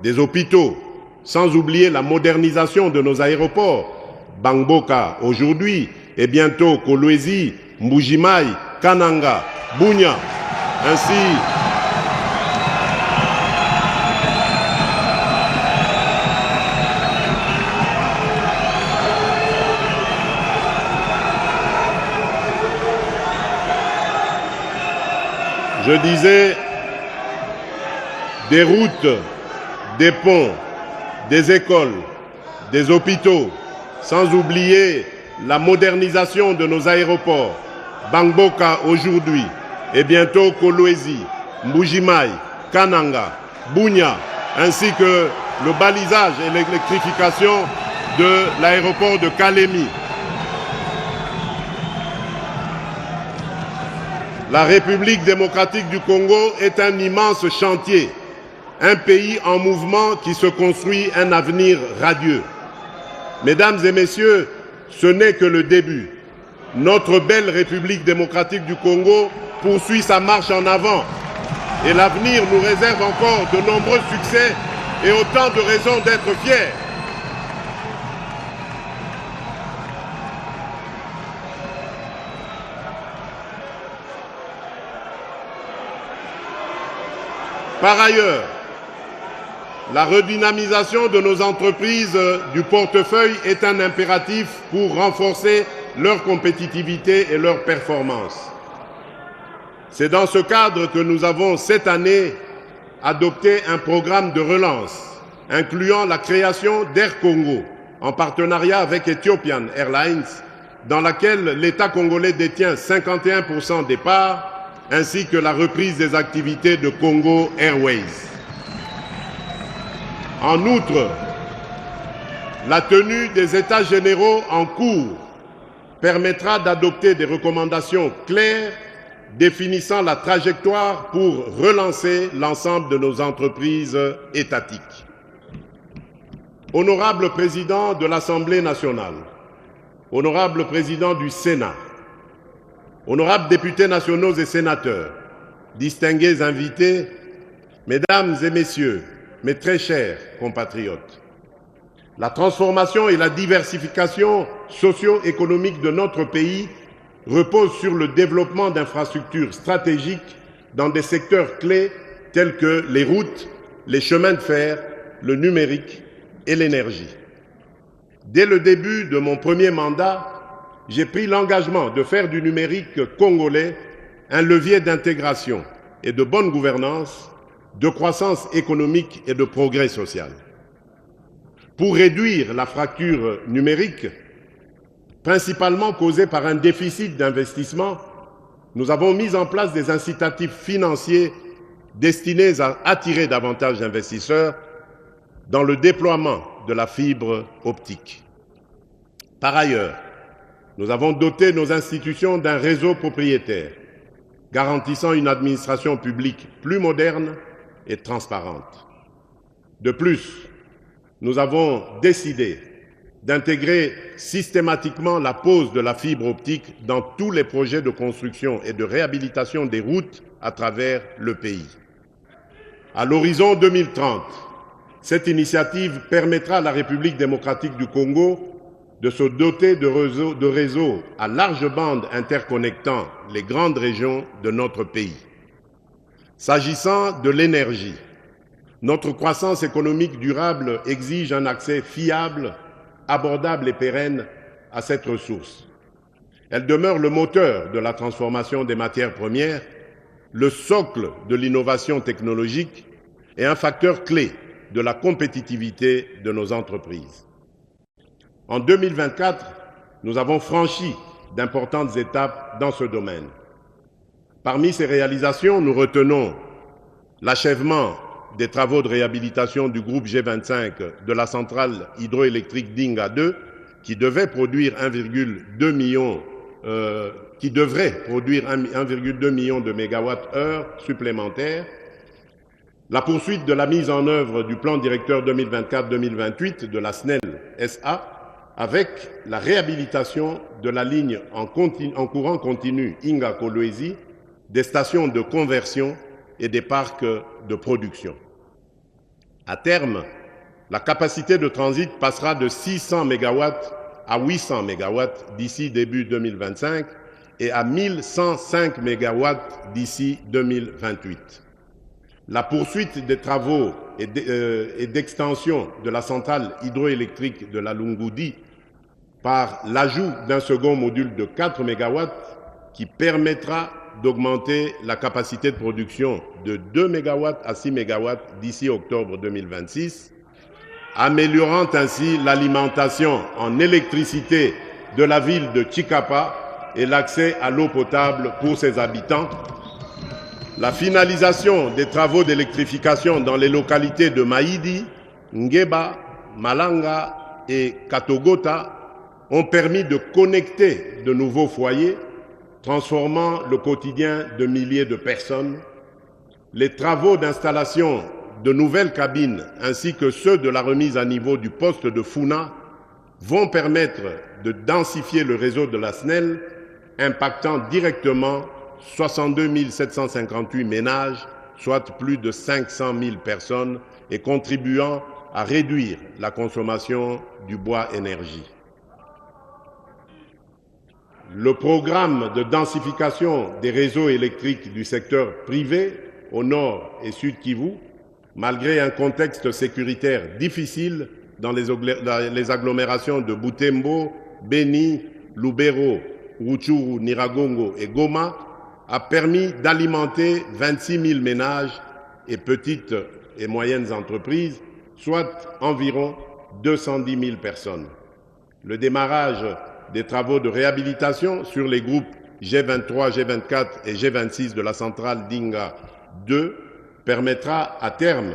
des hôpitaux, sans oublier la modernisation de nos aéroports, Bangboka aujourd'hui et bientôt Kolwezi, Mbujimai, Kananga, Bunia, ainsi je disais des routes, des ponts, des écoles, des hôpitaux, sans oublier la modernisation de nos aéroports, Bangboka aujourd'hui et bientôt Kolwezi, Mbujimai, Kananga, Bunia, ainsi que le balisage et l'électrification de l'aéroport de Kalemi. La République démocratique du Congo est un immense chantier un pays en mouvement qui se construit un avenir radieux. Mesdames et messieurs, ce n'est que le début. Notre belle République démocratique du Congo poursuit sa marche en avant et l'avenir nous réserve encore de nombreux succès et autant de raisons d'être fiers. Par ailleurs, la redynamisation de nos entreprises du portefeuille est un impératif pour renforcer leur compétitivité et leur performance. C'est dans ce cadre que nous avons cette année adopté un programme de relance incluant la création d'Air Congo en partenariat avec Ethiopian Airlines, dans laquelle l'État congolais détient 51% des parts, ainsi que la reprise des activités de Congo Airways. En outre, la tenue des États généraux en cours permettra d'adopter des recommandations claires définissant la trajectoire pour relancer l'ensemble de nos entreprises étatiques. Honorable Président de l'Assemblée nationale, Honorable Président du Sénat, honorables députés nationaux et sénateurs, distingués invités, Mesdames et Messieurs, mes très chers compatriotes, la transformation et la diversification socio-économique de notre pays reposent sur le développement d'infrastructures stratégiques dans des secteurs clés tels que les routes, les chemins de fer, le numérique et l'énergie. Dès le début de mon premier mandat, j'ai pris l'engagement de faire du numérique congolais un levier d'intégration et de bonne gouvernance, de croissance économique et de progrès social. Pour réduire la fracture numérique, principalement causée par un déficit d'investissement, nous avons mis en place des incitatifs financiers destinés à attirer davantage d'investisseurs dans le déploiement de la fibre optique. Par ailleurs, nous avons doté nos institutions d'un réseau propriétaire, garantissant une administration publique plus moderne et transparente. De plus, nous avons décidé d'intégrer systématiquement la pose de la fibre optique dans tous les projets de construction et de réhabilitation des routes à travers le pays. À l'horizon 2030, cette initiative permettra à la République démocratique du Congo de se doter de réseaux à large bande interconnectant les grandes régions de notre pays. S'agissant de l'énergie, notre croissance économique durable exige un accès fiable, abordable et pérenne à cette ressource. Elle demeure le moteur de la transformation des matières premières, le socle de l'innovation technologique et un facteur clé de la compétitivité de nos entreprises. En 2024, nous avons franchi d'importantes étapes dans ce domaine. Parmi ces réalisations, nous retenons l'achèvement des travaux de réhabilitation du groupe G25 de la centrale hydroélectrique d'Inga 2, qui devrait produire 1,2 million de mégawattheures supplémentaires, la poursuite de la mise en œuvre du plan directeur 2024-2028 de la SNEL SA, avec la réhabilitation de la ligne en courant continu Inga-Kolwezi, des stations de conversion et des parcs de production. À terme, la capacité de transit passera de 600 MW à 800 MW d'ici début 2025 et à 1105 MW d'ici 2028. La poursuite des travaux et d'extension de la centrale hydroélectrique de la Lungoudi par l'ajout d'un second module de 4 MW qui permettra d'augmenter la capacité de production de 2 MW à 6 MW d'ici octobre 2026, améliorant ainsi l'alimentation en électricité de la ville de Chikapa et l'accès à l'eau potable pour ses habitants. La finalisation des travaux d'électrification dans les localités de Maïdi, Ngeba, Malanga et Katogota ont permis de connecter de nouveaux foyers, transformant le quotidien de milliers de personnes. Les travaux d'installation de nouvelles cabines ainsi que ceux de la remise à niveau du poste de Funa vont permettre de densifier le réseau de la SNEL, impactant directement 62 758 ménages, soit plus de 500 000 personnes, et contribuant à réduire la consommation du bois énergie. Le programme de densification des réseaux électriques du secteur privé au nord et sud Kivu, malgré un contexte sécuritaire difficile dans les agglomérations de Butembo, Beni, Lubero, Rutshuru, Nyiragongo et Goma, a permis d'alimenter 26 000 ménages et petites et moyennes entreprises, soit environ 210 000 personnes. Le démarrage des travaux de réhabilitation sur les groupes G23, G24 et G26 de la centrale d'Inga 2 permettra à terme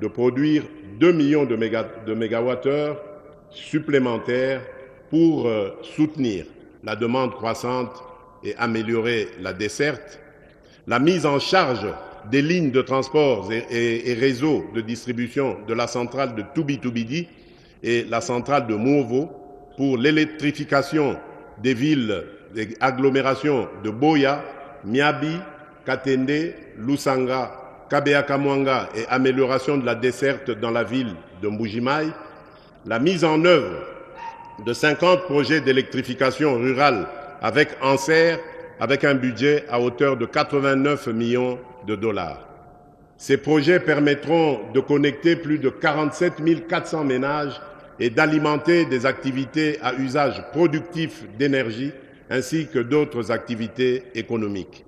de produire 2 millions de mégawattheures supplémentaires pour soutenir la demande croissante et améliorer la desserte, la mise en charge des lignes de transport et réseaux de distribution de la centrale de Tubi-Tubidi et la centrale de Mouvo pour l'électrification des villes et agglomérations de Boya, Miabi, Katende, Lusanga, Kabea-Kamwanga et amélioration de la desserte dans la ville de Mbujimaï, la mise en œuvre de 50 projets d'électrification rurale avec Anser, avec un budget à hauteur de 89 millions de dollars. Ces projets permettront de connecter plus de 47 400 ménages et d'alimenter des activités à usage productif d'énergie ainsi que d'autres activités économiques.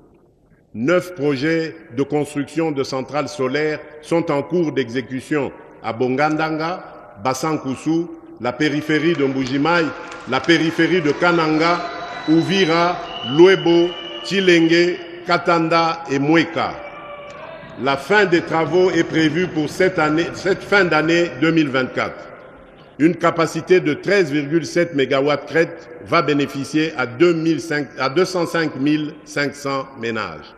9 projets de construction de centrales solaires sont en cours d'exécution à Bongandanga, Bassankusu, la périphérie de Mbujimaï, la périphérie de Kananga, Uvira, Luebo, Chilenge, Katanda et Mweka. La fin des travaux est prévue pour cette fin d'année 2024. Une capacité de 13,7 MW crête va bénéficier à 205 500 ménages.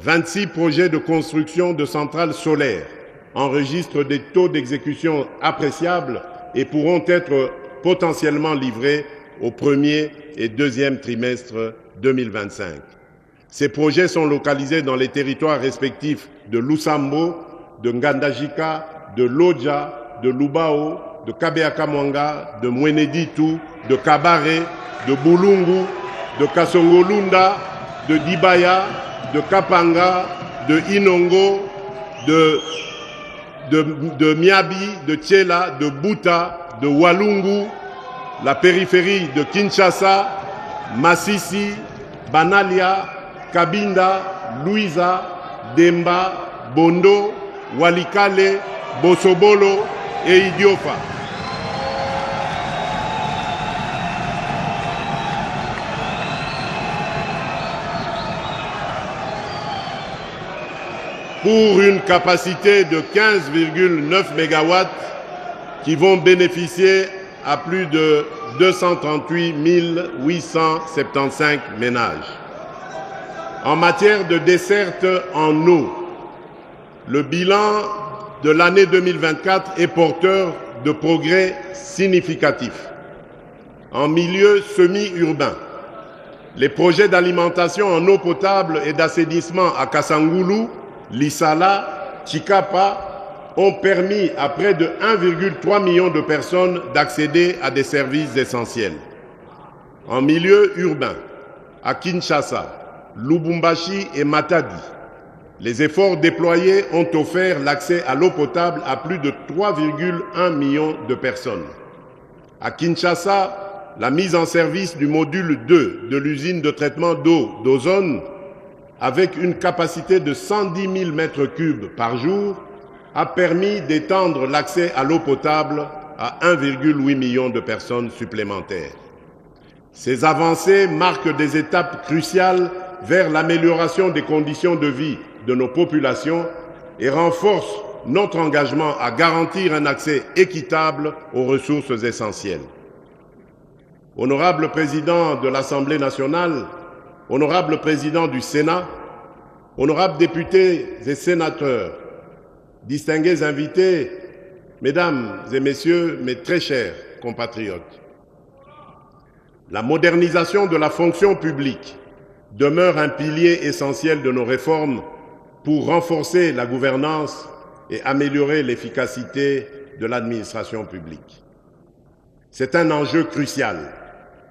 26 projets de construction de centrales solaires enregistrent des taux d'exécution appréciables et pourront être potentiellement livrés au premier et deuxième trimestre 2025. Ces projets sont localisés dans les territoires respectifs de Lusambo, de Ngandajika, de Lodja, de Lubao, de Kabea-Kamwanga, de Mweneditu, de Kabare, de Bulungu, de Kasongolunda, de Dibaya, de Kapanga, de Inongo, de Miabi, de Tchela, de Buta, de Walungu, la périphérie de Kinshasa, Masisi, Banalia, Kabinda, Luiza, Demba, Bondo, Walikale, Bosobolo et Idiofa. Pour une capacité de 15,9 MW qui vont bénéficier à plus de 238 875 ménages. En matière de desserte en eau, le bilan de l'année 2024 est porteur de progrès significatifs. En milieu semi-urbain, les projets d'alimentation en eau potable et d'assainissement à Kasangulu, Lissala, Chikapa ont permis à près de 1,3 million de personnes d'accéder à des services essentiels. En milieu urbain, à Kinshasa, Lubumbashi et Matadi, les efforts déployés ont offert l'accès à l'eau potable à plus de 3,1 millions de personnes. À Kinshasa, la mise en service du module 2 de l'usine de traitement d'eau d'Ozone, avec une capacité de 110 000 m3 par jour, a permis d'étendre l'accès à l'eau potable à 1,8 million de personnes supplémentaires. Ces avancées marquent des étapes cruciales vers l'amélioration des conditions de vie de nos populations et renforcent notre engagement à garantir un accès équitable aux ressources essentielles. Honorable Président de l'Assemblée nationale, Honorable Président du Sénat, honorables députés et sénateurs, distingués invités, mesdames et messieurs, mes très chers compatriotes, la modernisation de la fonction publique demeure un pilier essentiel de nos réformes pour renforcer la gouvernance et améliorer l'efficacité de l'administration publique. C'est un enjeu crucial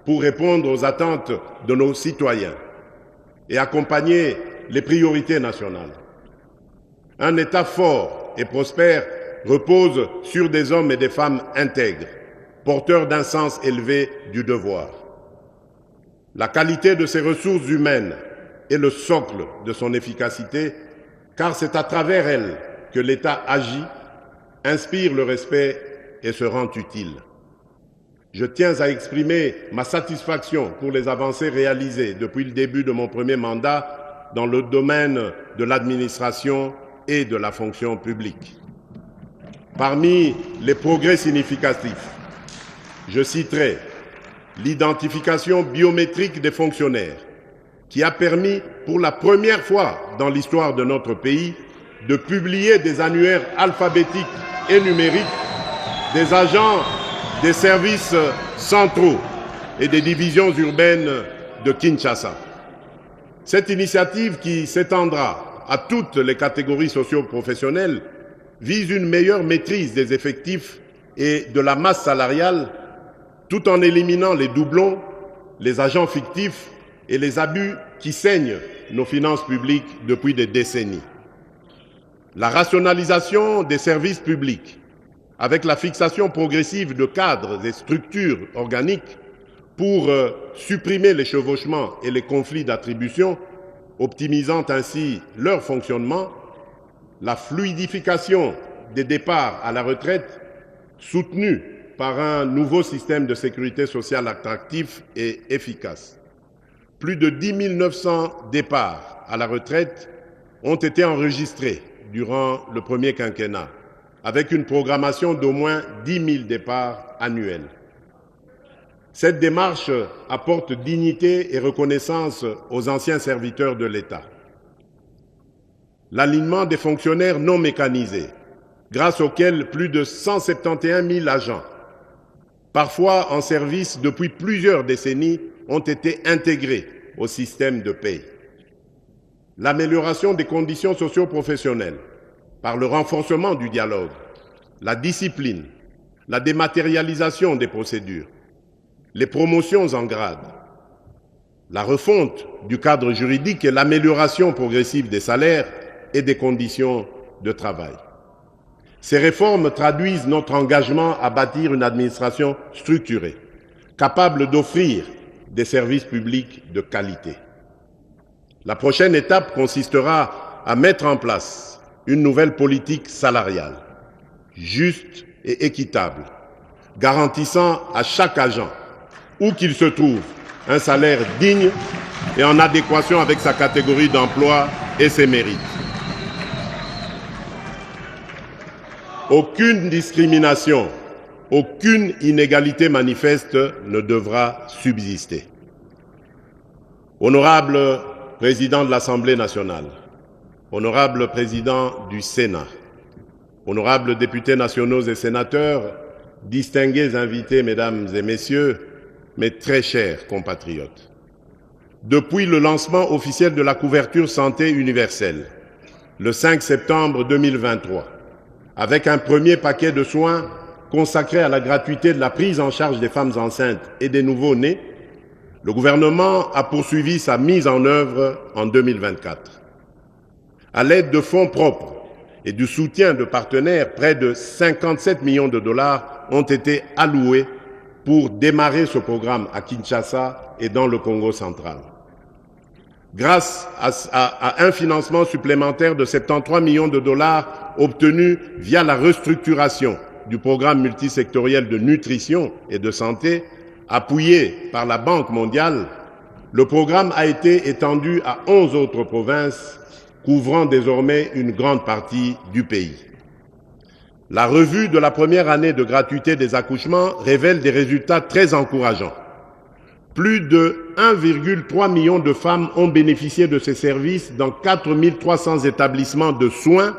pour répondre aux attentes de nos citoyens et accompagner les priorités nationales. Un État fort et prospère repose sur des hommes et des femmes intègres, porteurs d'un sens élevé du devoir. La qualité de ses ressources humaines est le socle de son efficacité, car c'est à travers elle que l'État agit, inspire le respect et se rend utile. Je tiens à exprimer ma satisfaction pour les avancées réalisées depuis le début de mon premier mandat dans le domaine de l'administration et de la fonction publique. Parmi les progrès significatifs, je citerai l'identification biométrique des fonctionnaires, qui a permis pour la première fois dans l'histoire de notre pays de publier des annuaires alphabétiques et numériques des agents des services centraux et des divisions urbaines de Kinshasa. Cette initiative, qui s'étendra à toutes les catégories socio-professionnelles, vise une meilleure maîtrise des effectifs et de la masse salariale, tout en éliminant les doublons, les agents fictifs et les abus qui saignent nos finances publiques depuis des décennies. La rationalisation des services publics, avec la fixation progressive de cadres et structures organiques pour supprimer les chevauchements et les conflits d'attribution, optimisant ainsi leur fonctionnement, la fluidification des départs à la retraite, soutenue par un nouveau système de sécurité sociale attractif et efficace. Plus de 10 900 départs à la retraite ont été enregistrés durant le premier quinquennat, avec une programmation d'au moins 10 000 départs annuels. Cette démarche apporte dignité et reconnaissance aux anciens serviteurs de l'État. L'alignement des fonctionnaires non mécanisés, grâce auquel plus de 171 000 agents, parfois en service depuis plusieurs décennies, ont été intégrés au système de paie. L'amélioration des conditions socio-professionnelles par le renforcement du dialogue, la discipline, la dématérialisation des procédures, les promotions en grade, la refonte du cadre juridique et l'amélioration progressive des salaires et des conditions de travail. Ces réformes traduisent notre engagement à bâtir une administration structurée, capable d'offrir des services publics de qualité. La prochaine étape consistera à mettre en place une nouvelle politique salariale, juste et équitable, garantissant à chaque agent, où qu'il se trouve, un salaire digne et en adéquation avec sa catégorie d'emploi et ses mérites. Aucune discrimination, aucune inégalité manifeste ne devra subsister. Honorable Président de l'Assemblée nationale, Honorable Président du Sénat, honorables députés nationaux et sénateurs, distingués invités, mesdames et messieurs, mes très chers compatriotes. Depuis le lancement officiel de la couverture santé universelle, le 5 septembre 2023, avec un premier paquet de soins consacré à la gratuité de la prise en charge des femmes enceintes et des nouveau-nés, le gouvernement a poursuivi sa mise en œuvre en 2024. À l'aide de fonds propres et du soutien de partenaires, près de 57 millions de dollars ont été alloués pour démarrer ce programme à Kinshasa et dans le Congo central. Grâce à un financement supplémentaire de 73 millions de dollars obtenu via la restructuration du programme multisectoriel de nutrition et de santé, appuyé par la Banque mondiale, le programme a été étendu à 11 autres provinces, couvrant désormais une grande partie du pays. La revue de la première année de gratuité des accouchements révèle des résultats très encourageants. Plus de 1,3 million de femmes ont bénéficié de ces services dans 4 300 établissements de soins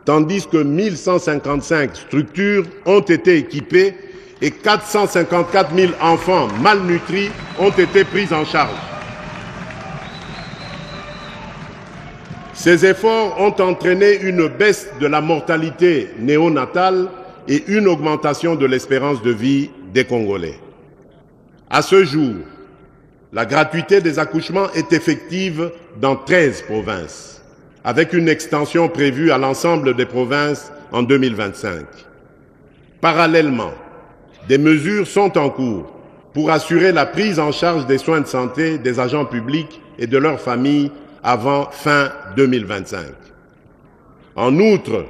tandis que 1155 structures ont été équipées et 454 000 enfants malnutris ont été pris en charge. Ces efforts ont entraîné une baisse de la mortalité néonatale et une augmentation de l'espérance de vie des Congolais. À ce jour, la gratuité des accouchements est effective dans 13 provinces, avec une extension prévue à l'ensemble des provinces en 2025. Parallèlement, des mesures sont en cours pour assurer la prise en charge des soins de santé des agents publics et de leurs familles avant fin 2025. En outre,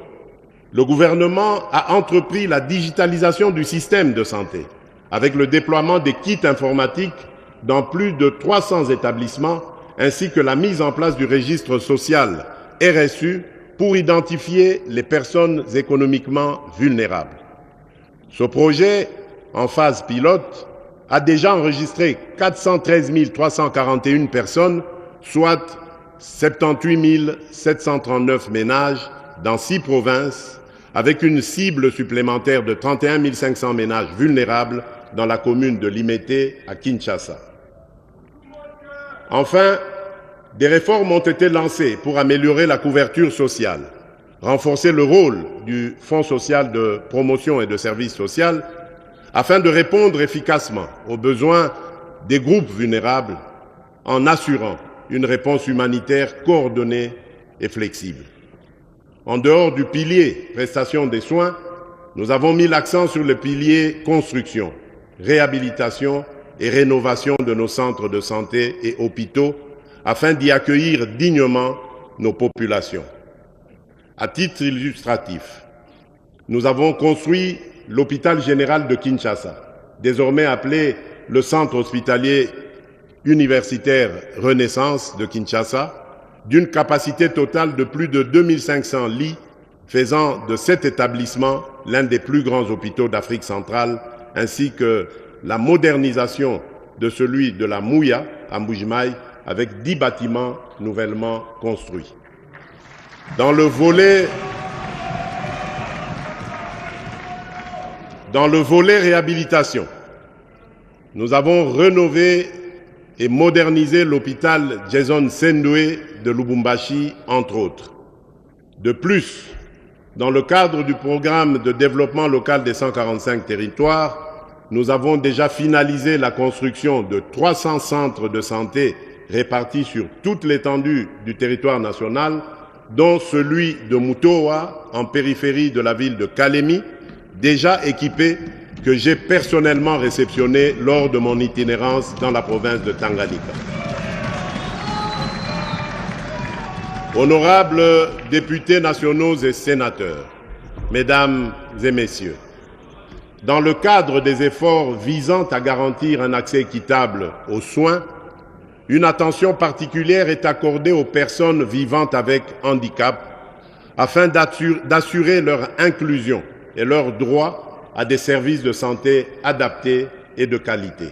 le gouvernement a entrepris la digitalisation du système de santé avec le déploiement des kits informatiques dans plus de 300 établissements ainsi que la mise en place du registre social RSU pour identifier les personnes économiquement vulnérables. Ce projet, en phase pilote, a déjà enregistré 413 341 personnes, soit 78 739 ménages dans 6 provinces, avec une cible supplémentaire de 31 500 ménages vulnérables dans la commune de Limete à Kinshasa. Enfin, des réformes ont été lancées pour améliorer la couverture sociale, renforcer le rôle du Fonds social de promotion et de services sociaux afin de répondre efficacement aux besoins des groupes vulnérables en assurant une réponse humanitaire coordonnée et flexible. En dehors du pilier prestation des soins, nous avons mis l'accent sur le pilier construction, réhabilitation et rénovation de nos centres de santé et hôpitaux afin d'y accueillir dignement nos populations. À titre illustratif, nous avons construit l'hôpital général de Kinshasa, désormais appelé le centre hospitalier universitaire Renaissance de Kinshasa, d'une capacité totale de plus de 2500 lits, faisant de cet établissement l'un des plus grands hôpitaux d'Afrique centrale, ainsi que la modernisation de celui de la Mouya à Mbujimaï, avec 10 bâtiments nouvellement construits. Dans le volet réhabilitation, nous avons rénové et modernisé l'hôpital Jason Sendoué de Lubumbashi, entre autres. De plus, dans le cadre du programme de développement local des 145 territoires, nous avons déjà finalisé la construction de 300 centres de santé répartis sur toute l'étendue du territoire national, dont celui de Mutoa, en périphérie de la ville de Kalemi, déjà équipé, que j'ai personnellement réceptionné lors de mon itinérance dans la province de Tanganyika. Honorables députés nationaux et sénateurs, Mesdames et Messieurs, dans le cadre des efforts visant à garantir un accès équitable aux soins, une attention particulière est accordée aux personnes vivant avec handicap afin d'assurer leur inclusion et leur droit à des services de santé adaptés et de qualité.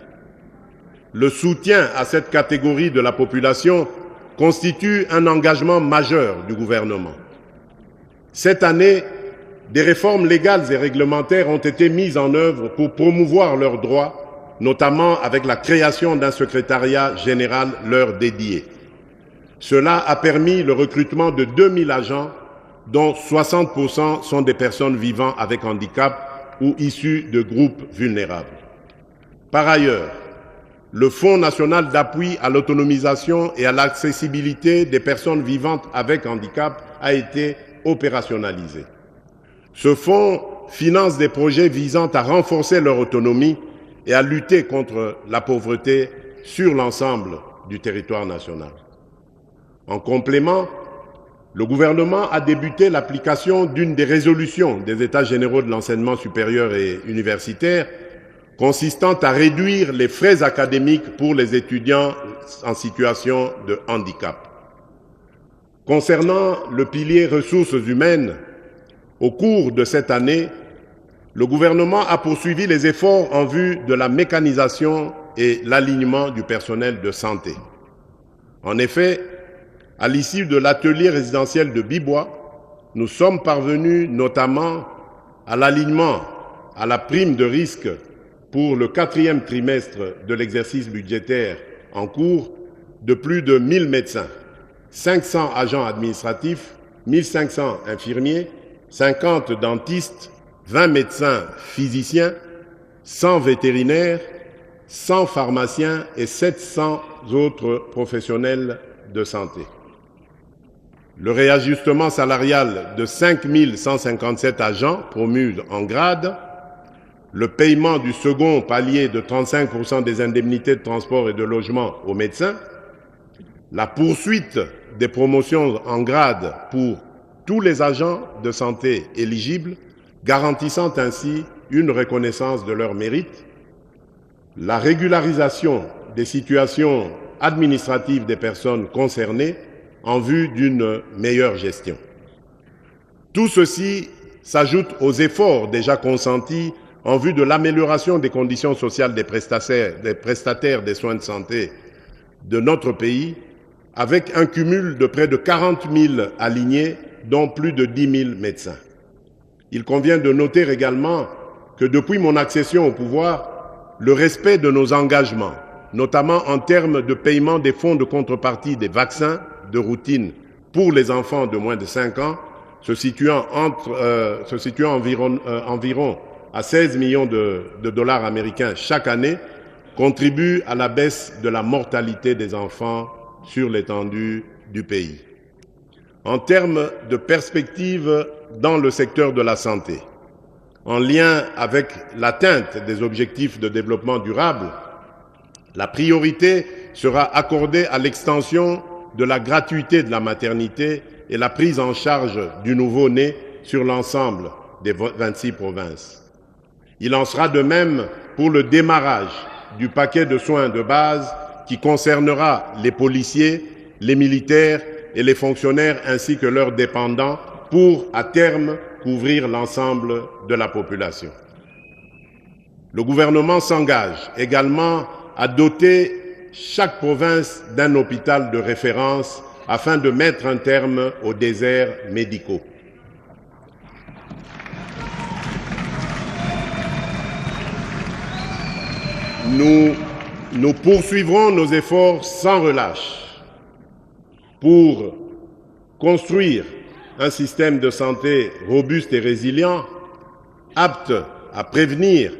Le soutien à cette catégorie de la population constitue un engagement majeur du gouvernement. Cette année, des réformes légales et réglementaires ont été mises en œuvre pour promouvoir leurs droits, notamment avec la création d'un secrétariat général leur dédié. Cela a permis le recrutement de 2000 agents, dont 60% sont des personnes vivant avec handicap ou issus de groupes vulnérables. Par ailleurs, le Fonds national d'appui à l'autonomisation et à l'accessibilité des personnes vivantes avec handicap a été opérationnalisé. Ce fonds finance des projets visant à renforcer leur autonomie et à lutter contre la pauvreté sur l'ensemble du territoire national. En complément, le gouvernement a débuté l'application d'une des résolutions des États généraux de l'enseignement supérieur et universitaire consistant à réduire les frais académiques pour les étudiants en situation de handicap. Concernant le pilier ressources humaines, au cours de cette année, le gouvernement a poursuivi les efforts en vue de la mécanisation et l'alignement du personnel de santé. En effet, à l'issue de l'atelier résidentiel de Bibois, nous sommes parvenus notamment à l'alignement à la prime de risque pour le 4e trimestre de l'exercice budgétaire en cours de plus de 1000 médecins, 500 agents administratifs, 1500 infirmiers, 50 dentistes, 20 médecins physiciens, 100 vétérinaires, 100 pharmaciens et 700 autres professionnels de santé. Le réajustement salarial de 5157 agents promus en grade, le paiement du second palier de 35% des indemnités de transport et de logement aux médecins, la poursuite des promotions en grade pour tous les agents de santé éligibles, garantissant ainsi une reconnaissance de leur mérite, la régularisation des situations administratives des personnes concernées en vue d'une meilleure gestion. Tout ceci s'ajoute aux efforts déjà consentis en vue de l'amélioration des conditions sociales des prestataires des soins de santé de notre pays, avec un cumul de près de 40 000 alignés, dont plus de 10 000 médecins. Il convient de noter également que depuis mon accession au pouvoir, le respect de nos engagements, notamment en termes de paiement des fonds de contrepartie des vaccins de routine pour les enfants de moins de 5 ans, se situant environ à 16 millions de dollars américains chaque année, contribue à la baisse de la mortalité des enfants sur l'étendue du pays. En termes de perspectives dans le secteur de la santé, en lien avec l'atteinte des objectifs de développement durable, la priorité sera accordée à l'extension de la gratuité de la maternité et la prise en charge du nouveau-né sur l'ensemble des 26 provinces. Il en sera de même pour le démarrage du paquet de soins de base qui concernera les policiers, les militaires et les fonctionnaires ainsi que leurs dépendants pour, à terme, couvrir l'ensemble de la population. Le gouvernement s'engage également à doter chaque province d'un hôpital de référence afin de mettre un terme aux déserts médicaux. Nous poursuivrons nos efforts sans relâche pour construire un système de santé robuste et résilient, apte à prévenir,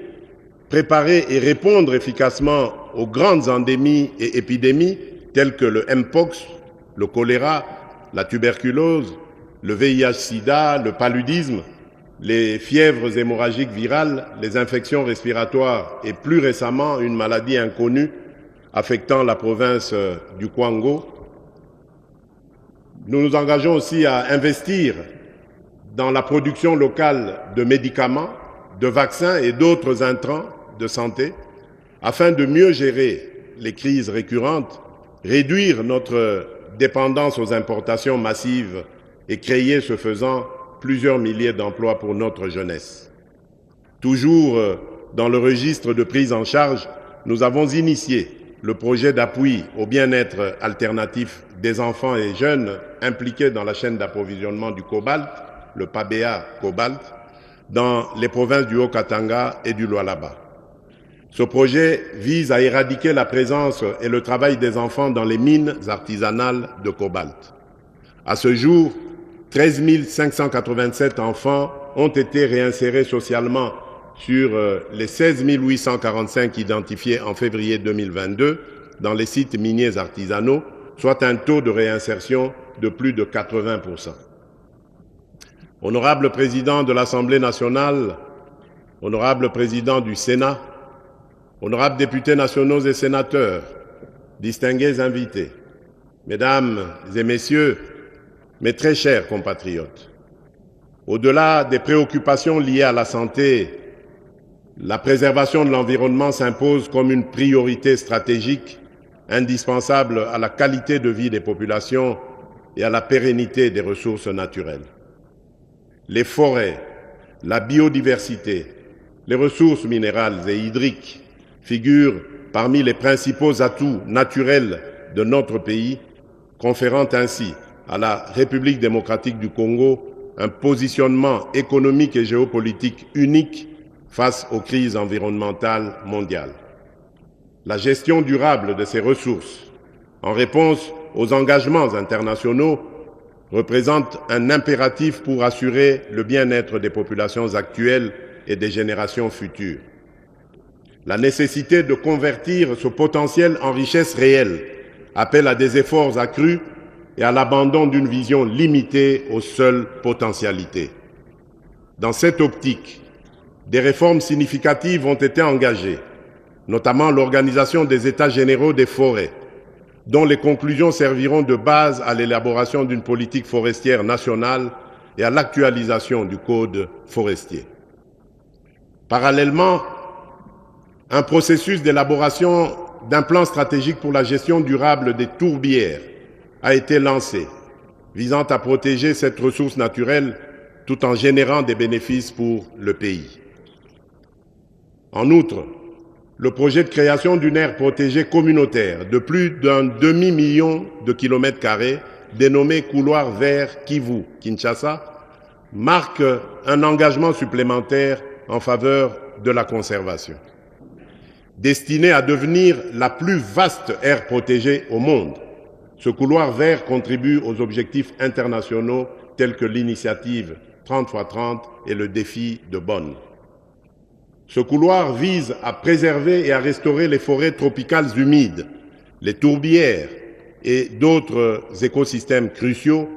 préparer et répondre efficacement aux grandes endémies et épidémies telles que le Mpox, le choléra, la tuberculose, le VIH-Sida, le paludisme, les fièvres hémorragiques virales, les infections respiratoires et plus récemment une maladie inconnue affectant la province du Kwango. Nous nous engageons aussi à investir dans la production locale de médicaments, de vaccins et d'autres intrants de santé afin de mieux gérer les crises récurrentes, réduire notre dépendance aux importations massives et créer, ce faisant, plusieurs milliers d'emplois pour notre jeunesse. Toujours dans le registre de prise en charge, nous avons initié le projet d'appui au bien-être alternatif des enfants et jeunes impliqués dans la chaîne d'approvisionnement du cobalt, le PABEA Cobalt, dans les provinces du Haut-Katanga et du Lualaba. Ce projet vise à éradiquer la présence et le travail des enfants dans les mines artisanales de cobalt. À ce jour, 13 587 enfants ont été réinsérés socialement sur les 16 845 identifiés en février 2022 dans les sites miniers artisanaux, soit un taux de réinsertion de plus de 80%. Honorable Président de l'Assemblée nationale, Honorable Président du Sénat, Honorables députés nationaux et sénateurs, distingués invités, Mesdames et Messieurs, mes très chers compatriotes, au-delà des préoccupations liées à la santé, la préservation de l'environnement s'impose comme une priorité stratégique indispensable à la qualité de vie des populations et à la pérennité des ressources naturelles. Les forêts, la biodiversité, les ressources minérales et hydriques figurent parmi les principaux atouts naturels de notre pays, conférant ainsi à la République démocratique du Congo un positionnement économique et géopolitique unique face aux crises environnementales mondiales. La gestion durable de ces ressources, en réponse aux engagements internationaux, représente un impératif pour assurer le bien-être des populations actuelles et des générations futures. La nécessité de convertir ce potentiel en richesse réelle appelle à des efforts accrus et à l'abandon d'une vision limitée aux seules potentialités. Dans cette optique, des réformes significatives ont été engagées, notamment l'organisation des États généraux des forêts, dont les conclusions serviront de base à l'élaboration d'une politique forestière nationale et à l'actualisation du Code forestier. Parallèlement, un processus d'élaboration d'un plan stratégique pour la gestion durable des tourbières a été lancé, visant à protéger cette ressource naturelle tout en générant des bénéfices pour le pays. En outre, le projet de création d'une aire protégée communautaire de plus d'un demi-million de kilomètres carrés, dénommé Couloir vert Kivu-Kinshasa, marque un engagement supplémentaire en faveur de la conservation. Destiné à devenir la plus vaste aire protégée au monde, ce couloir vert contribue aux objectifs internationaux tels que l'initiative 30x30 et le défi de Bonn. Ce couloir vise à préserver et à restaurer les forêts tropicales humides, les tourbières et d'autres écosystèmes cruciaux,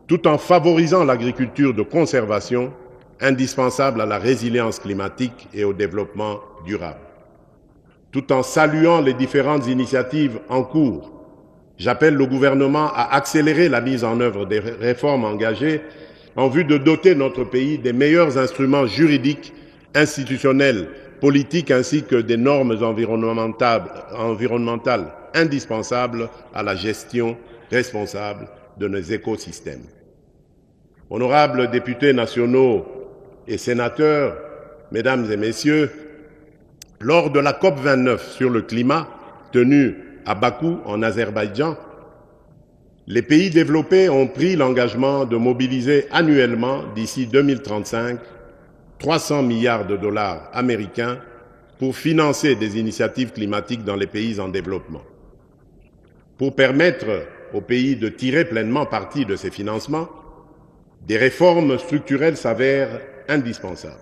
tout en favorisant l'agriculture de conservation, indispensable à la résilience climatique et au développement durable. Tout en saluant les différentes initiatives en cours, j'appelle le gouvernement à accélérer la mise en œuvre des réformes engagées en vue de doter notre pays des meilleurs instruments juridiques, institutionnels, politiques ainsi que des normes environnementales indispensables à la gestion responsable de nos écosystèmes. Honorables députés nationaux et sénateurs, mesdames et messieurs, lors de la COP29 sur le climat tenue à Bakou en Azerbaïdjan, les pays développés ont pris l'engagement de mobiliser annuellement d'ici 2035 300 milliards de dollars américains pour financer des initiatives climatiques dans les pays en développement. Pour permettre aux pays de tirer pleinement parti de ces financements, des réformes structurelles s'avèrent indispensables.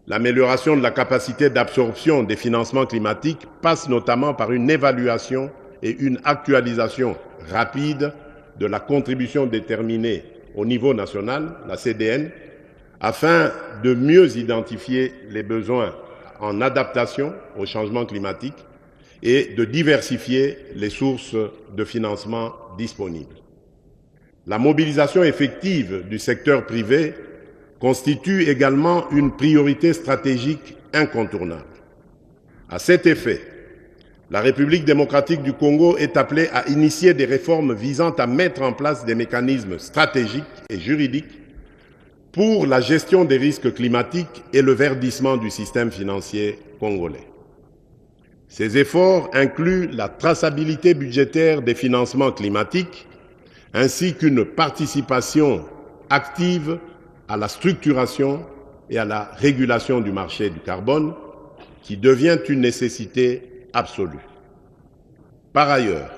L'amélioration de la capacité d'absorption des financements climatiques passe notamment par une évaluation et une actualisation rapide de la contribution déterminée au niveau national, la CDN, afin de mieux identifier les besoins en adaptation au changement climatique et de diversifier les sources de financement disponibles. La mobilisation effective du secteur privé constitue également une priorité stratégique incontournable. À cet effet, la République démocratique du Congo est appelée à initier des réformes visant à mettre en place des mécanismes stratégiques et juridiques pour la gestion des risques climatiques et le verdissement du système financier congolais. Ces efforts incluent la traçabilité budgétaire des financements climatiques ainsi qu'une participation active à la structuration et à la régulation du marché du carbone qui devient une nécessité absolue. Par ailleurs,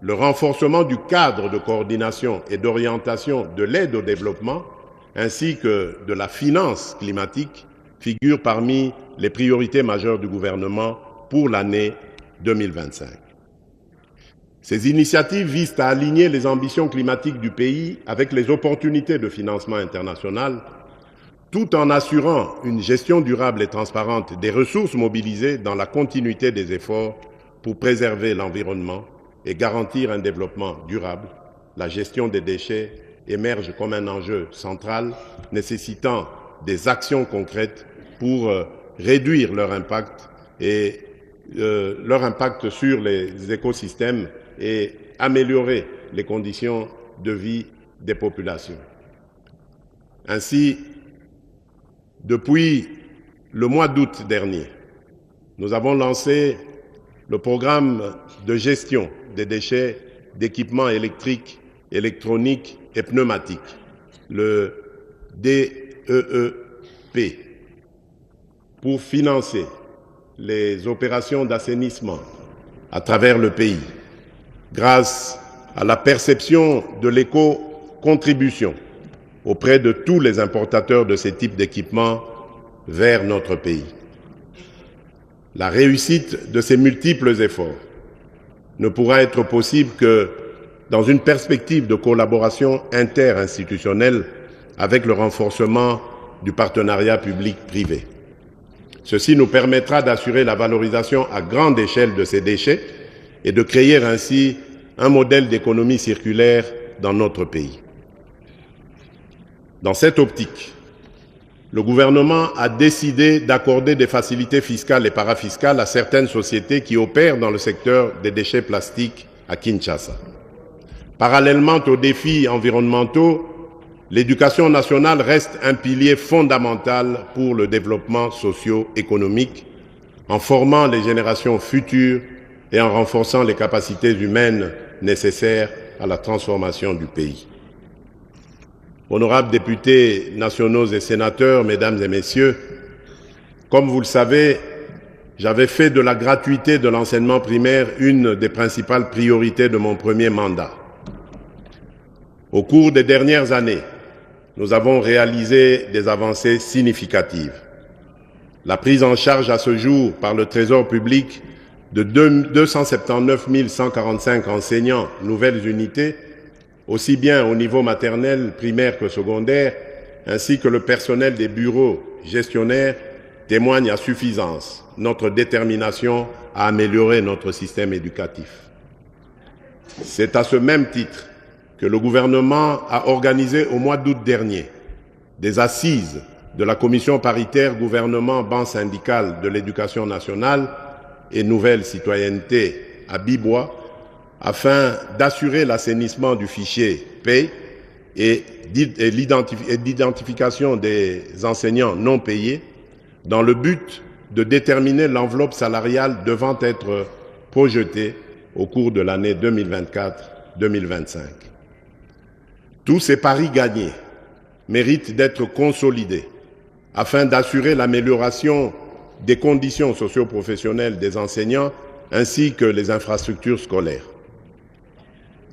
le renforcement du cadre de coordination et d'orientation de l'aide au développement ainsi que de la finance climatique figure parmi les priorités majeures du gouvernement pour l'année 2025. Ces initiatives visent à aligner les ambitions climatiques du pays avec les opportunités de financement international, tout en assurant une gestion durable et transparente des ressources mobilisées dans la continuité des efforts pour préserver l'environnement et garantir un développement durable. La gestion des déchets émerge comme un enjeu central nécessitant des actions concrètes pour réduire leur impact sur les écosystèmes et améliorer les conditions de vie des populations. Ainsi, depuis le mois d'août dernier, nous avons lancé le programme de gestion des déchets d'équipements électriques, électroniques et pneumatiques, le DEEP, pour financer les opérations d'assainissement à travers le pays, grâce à la perception de l'éco-contribution auprès de tous les importateurs de ces types d'équipements vers notre pays. La réussite de ces multiples efforts ne pourra être possible que dans une perspective de collaboration interinstitutionnelle avec le renforcement du partenariat public-privé. Ceci nous permettra d'assurer la valorisation à grande échelle de ces déchets et de créer ainsi un modèle d'économie circulaire dans notre pays. Dans cette optique, le gouvernement a décidé d'accorder des facilités fiscales et parafiscales à certaines sociétés qui opèrent dans le secteur des déchets plastiques à Kinshasa. Parallèlement aux défis environnementaux, l'éducation nationale reste un pilier fondamental pour le développement socio-économique, en formant les générations futures et en renforçant les capacités humaines nécessaires à la transformation du pays. Honorables députés nationaux et sénateurs, mesdames et messieurs, comme vous le savez, j'avais fait de la gratuité de l'enseignement primaire une des principales priorités de mon premier mandat. Au cours des dernières années, nous avons réalisé des avancées significatives. La prise en charge à ce jour par le Trésor public de 279 145 enseignants nouvelles unités, aussi bien au niveau maternel, primaire que secondaire, ainsi que le personnel des bureaux gestionnaires, témoigne à suffisance notre détermination à améliorer notre système éducatif. C'est à ce même titre que le gouvernement a organisé au mois d'août dernier des assises de la commission paritaire gouvernement-ban syndical de l'éducation nationale et nouvelle citoyenneté à Bibois, afin d'assurer l'assainissement du fichier PAY et l'identification des enseignants non payés dans le but de déterminer l'enveloppe salariale devant être projetée au cours de l'année 2024-2025. Tous ces paris gagnés méritent d'être consolidés afin d'assurer l'amélioration des conditions socio-professionnelles des enseignants ainsi que les infrastructures scolaires.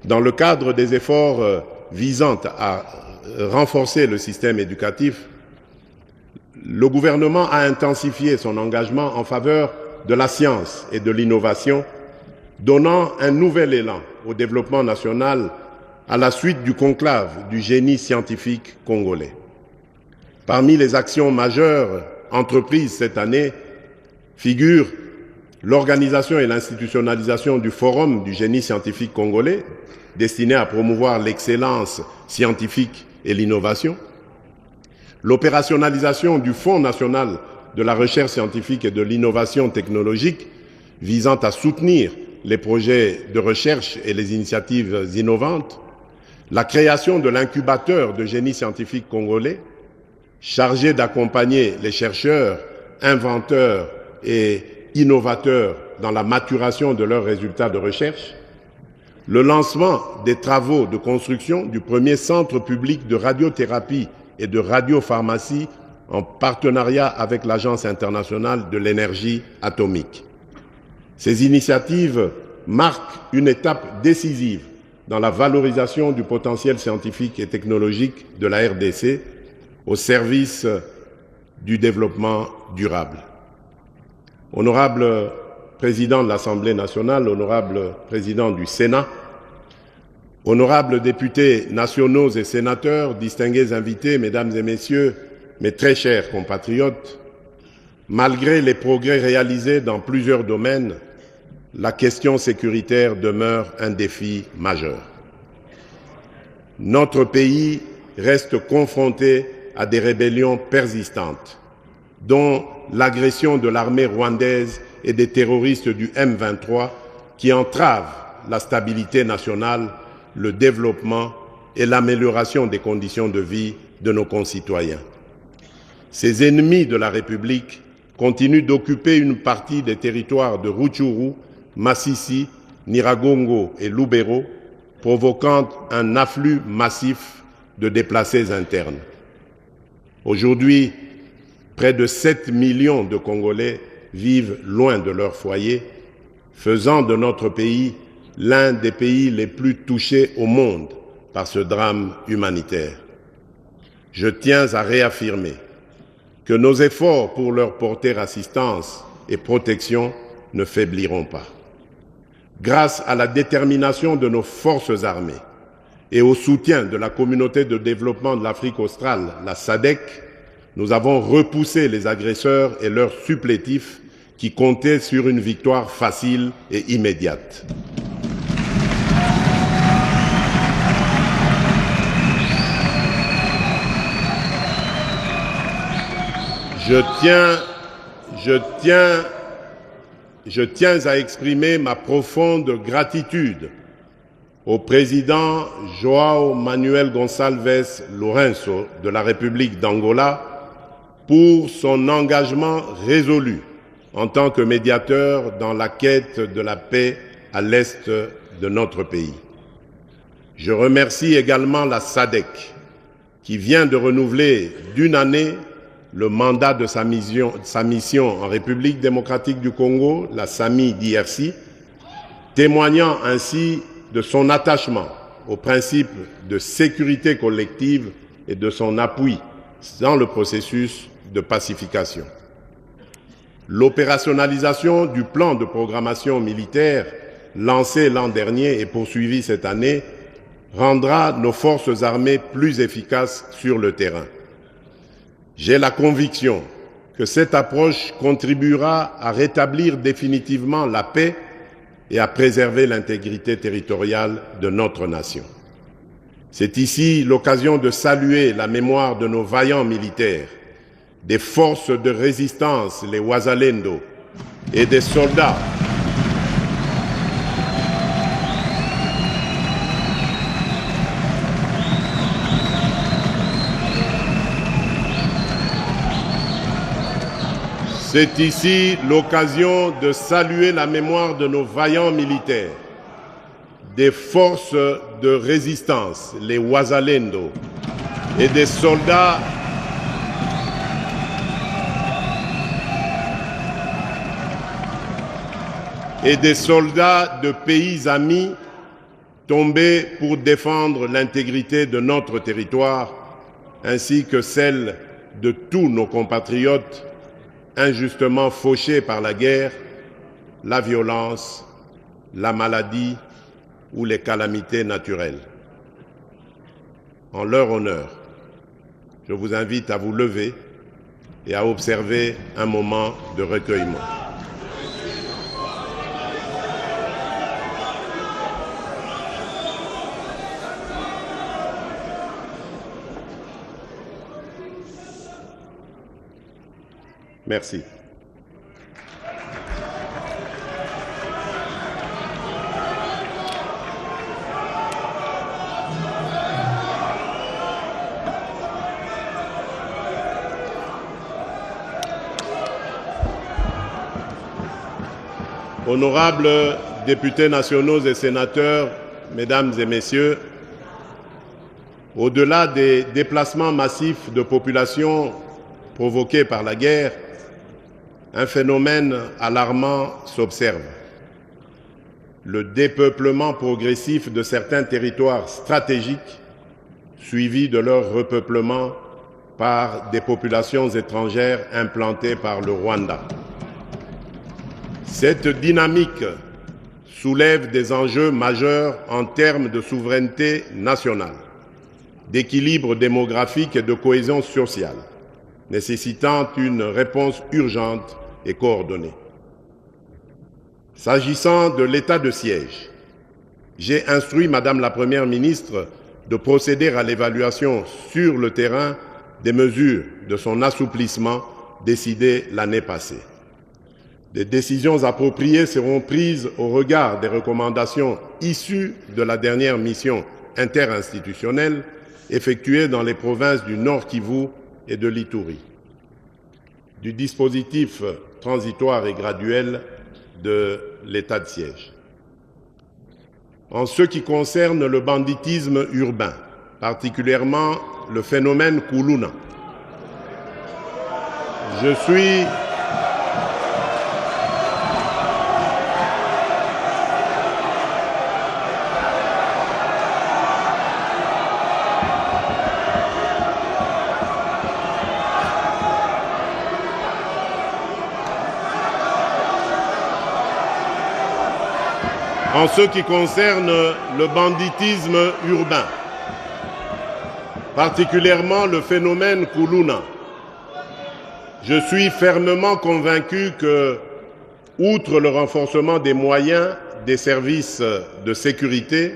Dans le cadre des efforts visant à renforcer le système éducatif, le gouvernement a intensifié son engagement en faveur de la science et de l'innovation, donnant un nouvel élan au développement national à la suite du conclave du génie scientifique congolais. Parmi les actions majeures entreprises cette année figurent l'organisation et l'institutionnalisation du Forum du génie scientifique congolais, destiné à promouvoir l'excellence scientifique et l'innovation, l'opérationnalisation du Fonds national de la recherche scientifique et de l'innovation technologique, visant à soutenir les projets de recherche et les initiatives innovantes, la création de l'incubateur de génie scientifique congolais, chargé d'accompagner les chercheurs, inventeurs et innovateurs dans la maturation de leurs résultats de recherche, le lancement des travaux de construction du premier centre public de radiothérapie et de radiopharmacie en partenariat avec l'Agence internationale de l'énergie atomique. Ces initiatives marquent une étape décisive dans la valorisation du potentiel scientifique et technologique de la RDC au service du développement durable. Honorable Président de l'Assemblée nationale, honorable Président du Sénat, honorables députés nationaux et sénateurs, distingués invités, mesdames et messieurs, mes très chers compatriotes, malgré les progrès réalisés dans plusieurs domaines, la question sécuritaire demeure un défi majeur. Notre pays reste confronté à des rébellions persistantes, dont l'agression de l'armée rwandaise et des terroristes du M23 qui entravent la stabilité nationale, le développement et l'amélioration des conditions de vie de nos concitoyens. Ces ennemis de la République continuent d'occuper une partie des territoires de Rutshuru, Masisi, Nyiragongo et Lubero, provoquant un afflux massif de déplacés internes. Aujourd'hui, près de 7 millions de Congolais vivent loin de leur foyer, faisant de notre pays l'un des pays les plus touchés au monde par ce drame humanitaire. Je tiens à réaffirmer que nos efforts pour leur porter assistance et protection ne faibliront pas. Grâce à la détermination de nos forces armées et au soutien de la communauté de développement de l'Afrique australe, la SADC, nous avons repoussé les agresseurs et leurs supplétifs qui comptaient sur une victoire facile et immédiate. Je tiens à exprimer ma profonde gratitude au président João Manuel Gonçalves Lourenço de la République d'Angola pour son engagement résolu en tant que médiateur dans la quête de la paix à l'est de notre pays. Je remercie également la SADC qui vient de renouveler d'une année le mandat de sa mission en République démocratique du Congo, la SAMI d'IRC, témoignant ainsi de son attachement aux principes de sécurité collective et de son appui dans le processus de pacification. L'opérationnalisation du plan de programmation militaire lancé l'an dernier et poursuivi cette année rendra nos forces armées plus efficaces sur le terrain. J'ai la conviction que cette approche contribuera à rétablir définitivement la paix et à préserver l'intégrité territoriale de notre nation. C'est ici l'occasion de saluer la mémoire de nos vaillants militaires, des forces de résistance, les Wazalendo, et des soldats C'est ici l'occasion de saluer la mémoire de nos vaillants militaires, des forces de résistance, les Wazalendo, et des soldats de pays amis tombés pour défendre l'intégrité de notre territoire, ainsi que celle de tous nos compatriotes injustement fauchés par la guerre, la violence, la maladie ou les calamités naturelles. En leur honneur, je vous invite à vous lever et à observer un moment de recueillement. Merci. Honorables députés nationaux et sénateurs, mesdames et messieurs, au-delà des déplacements massifs de population provoqués par la guerre, un phénomène alarmant s'observe. Le dépeuplement progressif de certains territoires stratégiques, suivi de leur repeuplement par des populations étrangères implantées par le Rwanda. Cette dynamique soulève des enjeux majeurs en termes de souveraineté nationale, d'équilibre démographique et de cohésion sociale, nécessitant une réponse urgente et coordonnée. S'agissant de l'état de siège, j'ai instruit Madame la Première ministre de procéder à l'évaluation sur le terrain des mesures de son assouplissement décidées l'année passée. Des décisions appropriées seront prises au regard des recommandations issues de la dernière mission interinstitutionnelle effectuée dans les provinces du Nord Kivu et de l'Ituri, du dispositif transitoire et graduel de l'état de siège. En ce qui concerne le banditisme urbain, particulièrement le phénomène Kuluna. Je suis en ce qui concerne le banditisme urbain, particulièrement le phénomène Kuluna. Je suis fermement convaincu que, outre le renforcement des moyens des services de sécurité,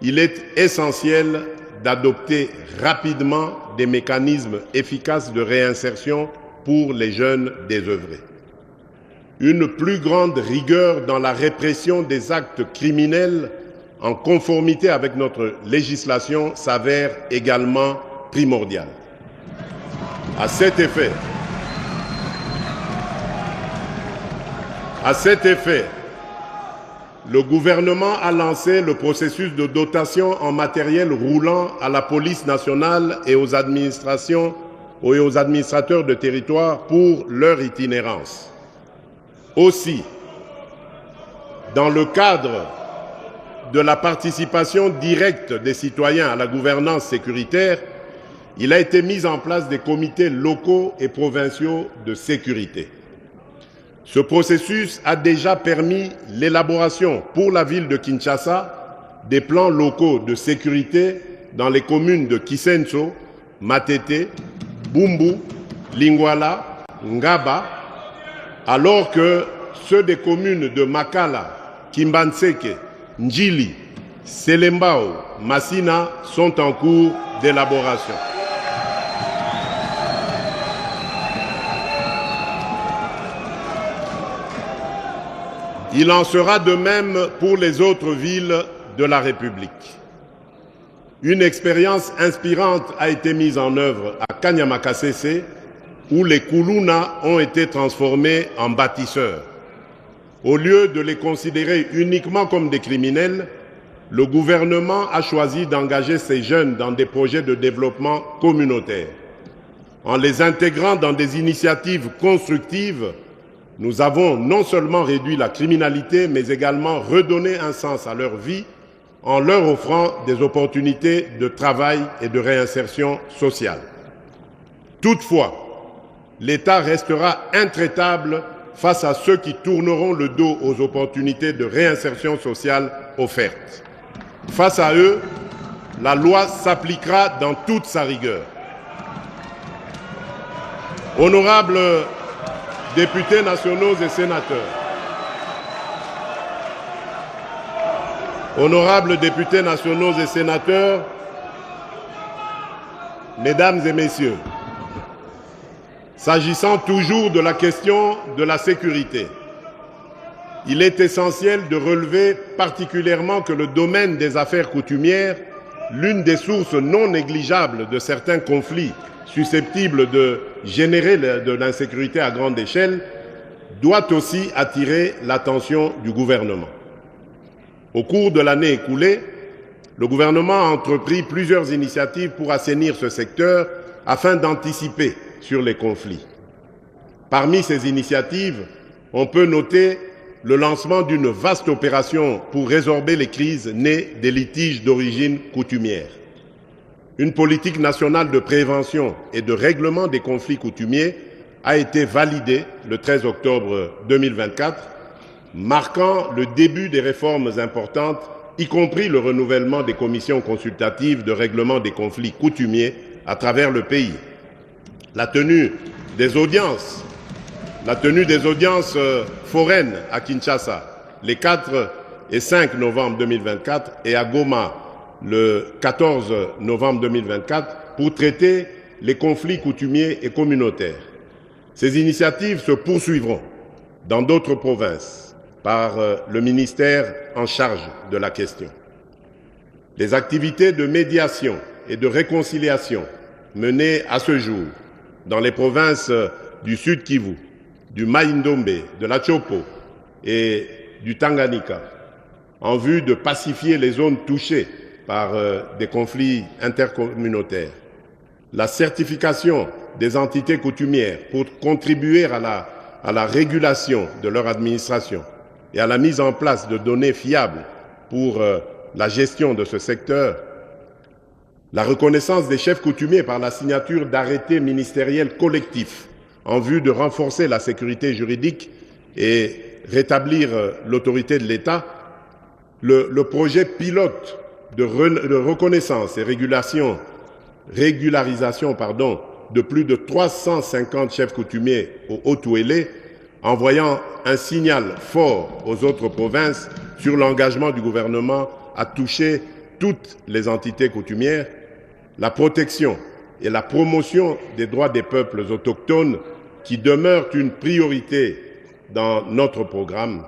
il est essentiel d'adopter rapidement des mécanismes efficaces de réinsertion pour les jeunes désœuvrés. Une plus grande rigueur dans la répression des actes criminels en conformité avec notre législation s'avère également primordiale. À cet effet, le gouvernement a lancé le processus de dotation en matériel roulant à la police nationale et aux administrations et aux administrateurs de territoire pour leur itinérance. Aussi, dans le cadre de la participation directe des citoyens à la gouvernance sécuritaire, il a été mis en place des comités locaux et provinciaux de sécurité. Ce processus a déjà permis l'élaboration pour la ville de Kinshasa des plans locaux de sécurité dans les communes de Kisenso, Matete, Bumbu, Lingwala, Ngaba, alors que ceux des communes de Makala, Kimbanseke, Njili, Selembao, Massina sont en cours d'élaboration. Il en sera de même pour les autres villes de la République. Une expérience inspirante a été mise en œuvre à Kanyamakasese, où les Kuluna ont été transformés en bâtisseurs. Au lieu de les considérer uniquement comme des criminels, le gouvernement a choisi d'engager ces jeunes dans des projets de développement communautaire. En les intégrant dans des initiatives constructives, nous avons non seulement réduit la criminalité, mais également redonné un sens à leur vie en leur offrant des opportunités de travail et de réinsertion sociale. Toutefois, l'État restera intraitable face à ceux qui tourneront le dos aux opportunités de réinsertion sociale offertes. Face à eux, la loi s'appliquera dans toute sa rigueur. Honorables députés nationaux et sénateurs, honorables députés nationaux et sénateurs, mesdames et messieurs, s'agissant toujours de la question de la sécurité, il est essentiel de relever particulièrement que le domaine des affaires coutumières, l'une des sources non négligeables de certains conflits susceptibles de générer de l'insécurité à grande échelle, doit aussi attirer l'attention du gouvernement. Au cours de l'année écoulée, le gouvernement a entrepris plusieurs initiatives pour assainir ce secteur afin d'anticiper sur les conflits. Parmi ces initiatives, on peut noter le lancement d'une vaste opération pour résorber les crises nées des litiges d'origine coutumière. Une politique nationale de prévention et de règlement des conflits coutumiers a été validée le 13 octobre 2024, marquant le début des réformes importantes, y compris le renouvellement des commissions consultatives de règlement des conflits coutumiers à travers le pays. La tenue des audiences foraines à Kinshasa les 4 et 5 novembre 2024 et à Goma le 14 novembre 2024 pour traiter les conflits coutumiers et communautaires. Ces initiatives se poursuivront dans d'autres provinces par le ministère en charge de la question. Les activités de médiation et de réconciliation menées à ce jour dans les provinces du Sud Kivu, du Mai-Ndombe, de la Chopo et du Tanganyika, en vue de pacifier les zones touchées par des conflits intercommunautaires, la certification des entités coutumières pour contribuer à la régulation de leur administration et à la mise en place de données fiables pour la gestion de ce secteur, la reconnaissance des chefs coutumiers par la signature d'arrêtés ministériels collectifs en vue de renforcer la sécurité juridique et rétablir l'autorité de l'État, le projet pilote de reconnaissance et régularisation de plus de 350 chefs coutumiers au Haut-Ouélé, envoyant un signal fort aux autres provinces sur l'engagement du gouvernement à toucher toutes les entités coutumières, la protection et la promotion des droits des peuples autochtones qui demeurent une priorité dans notre programme.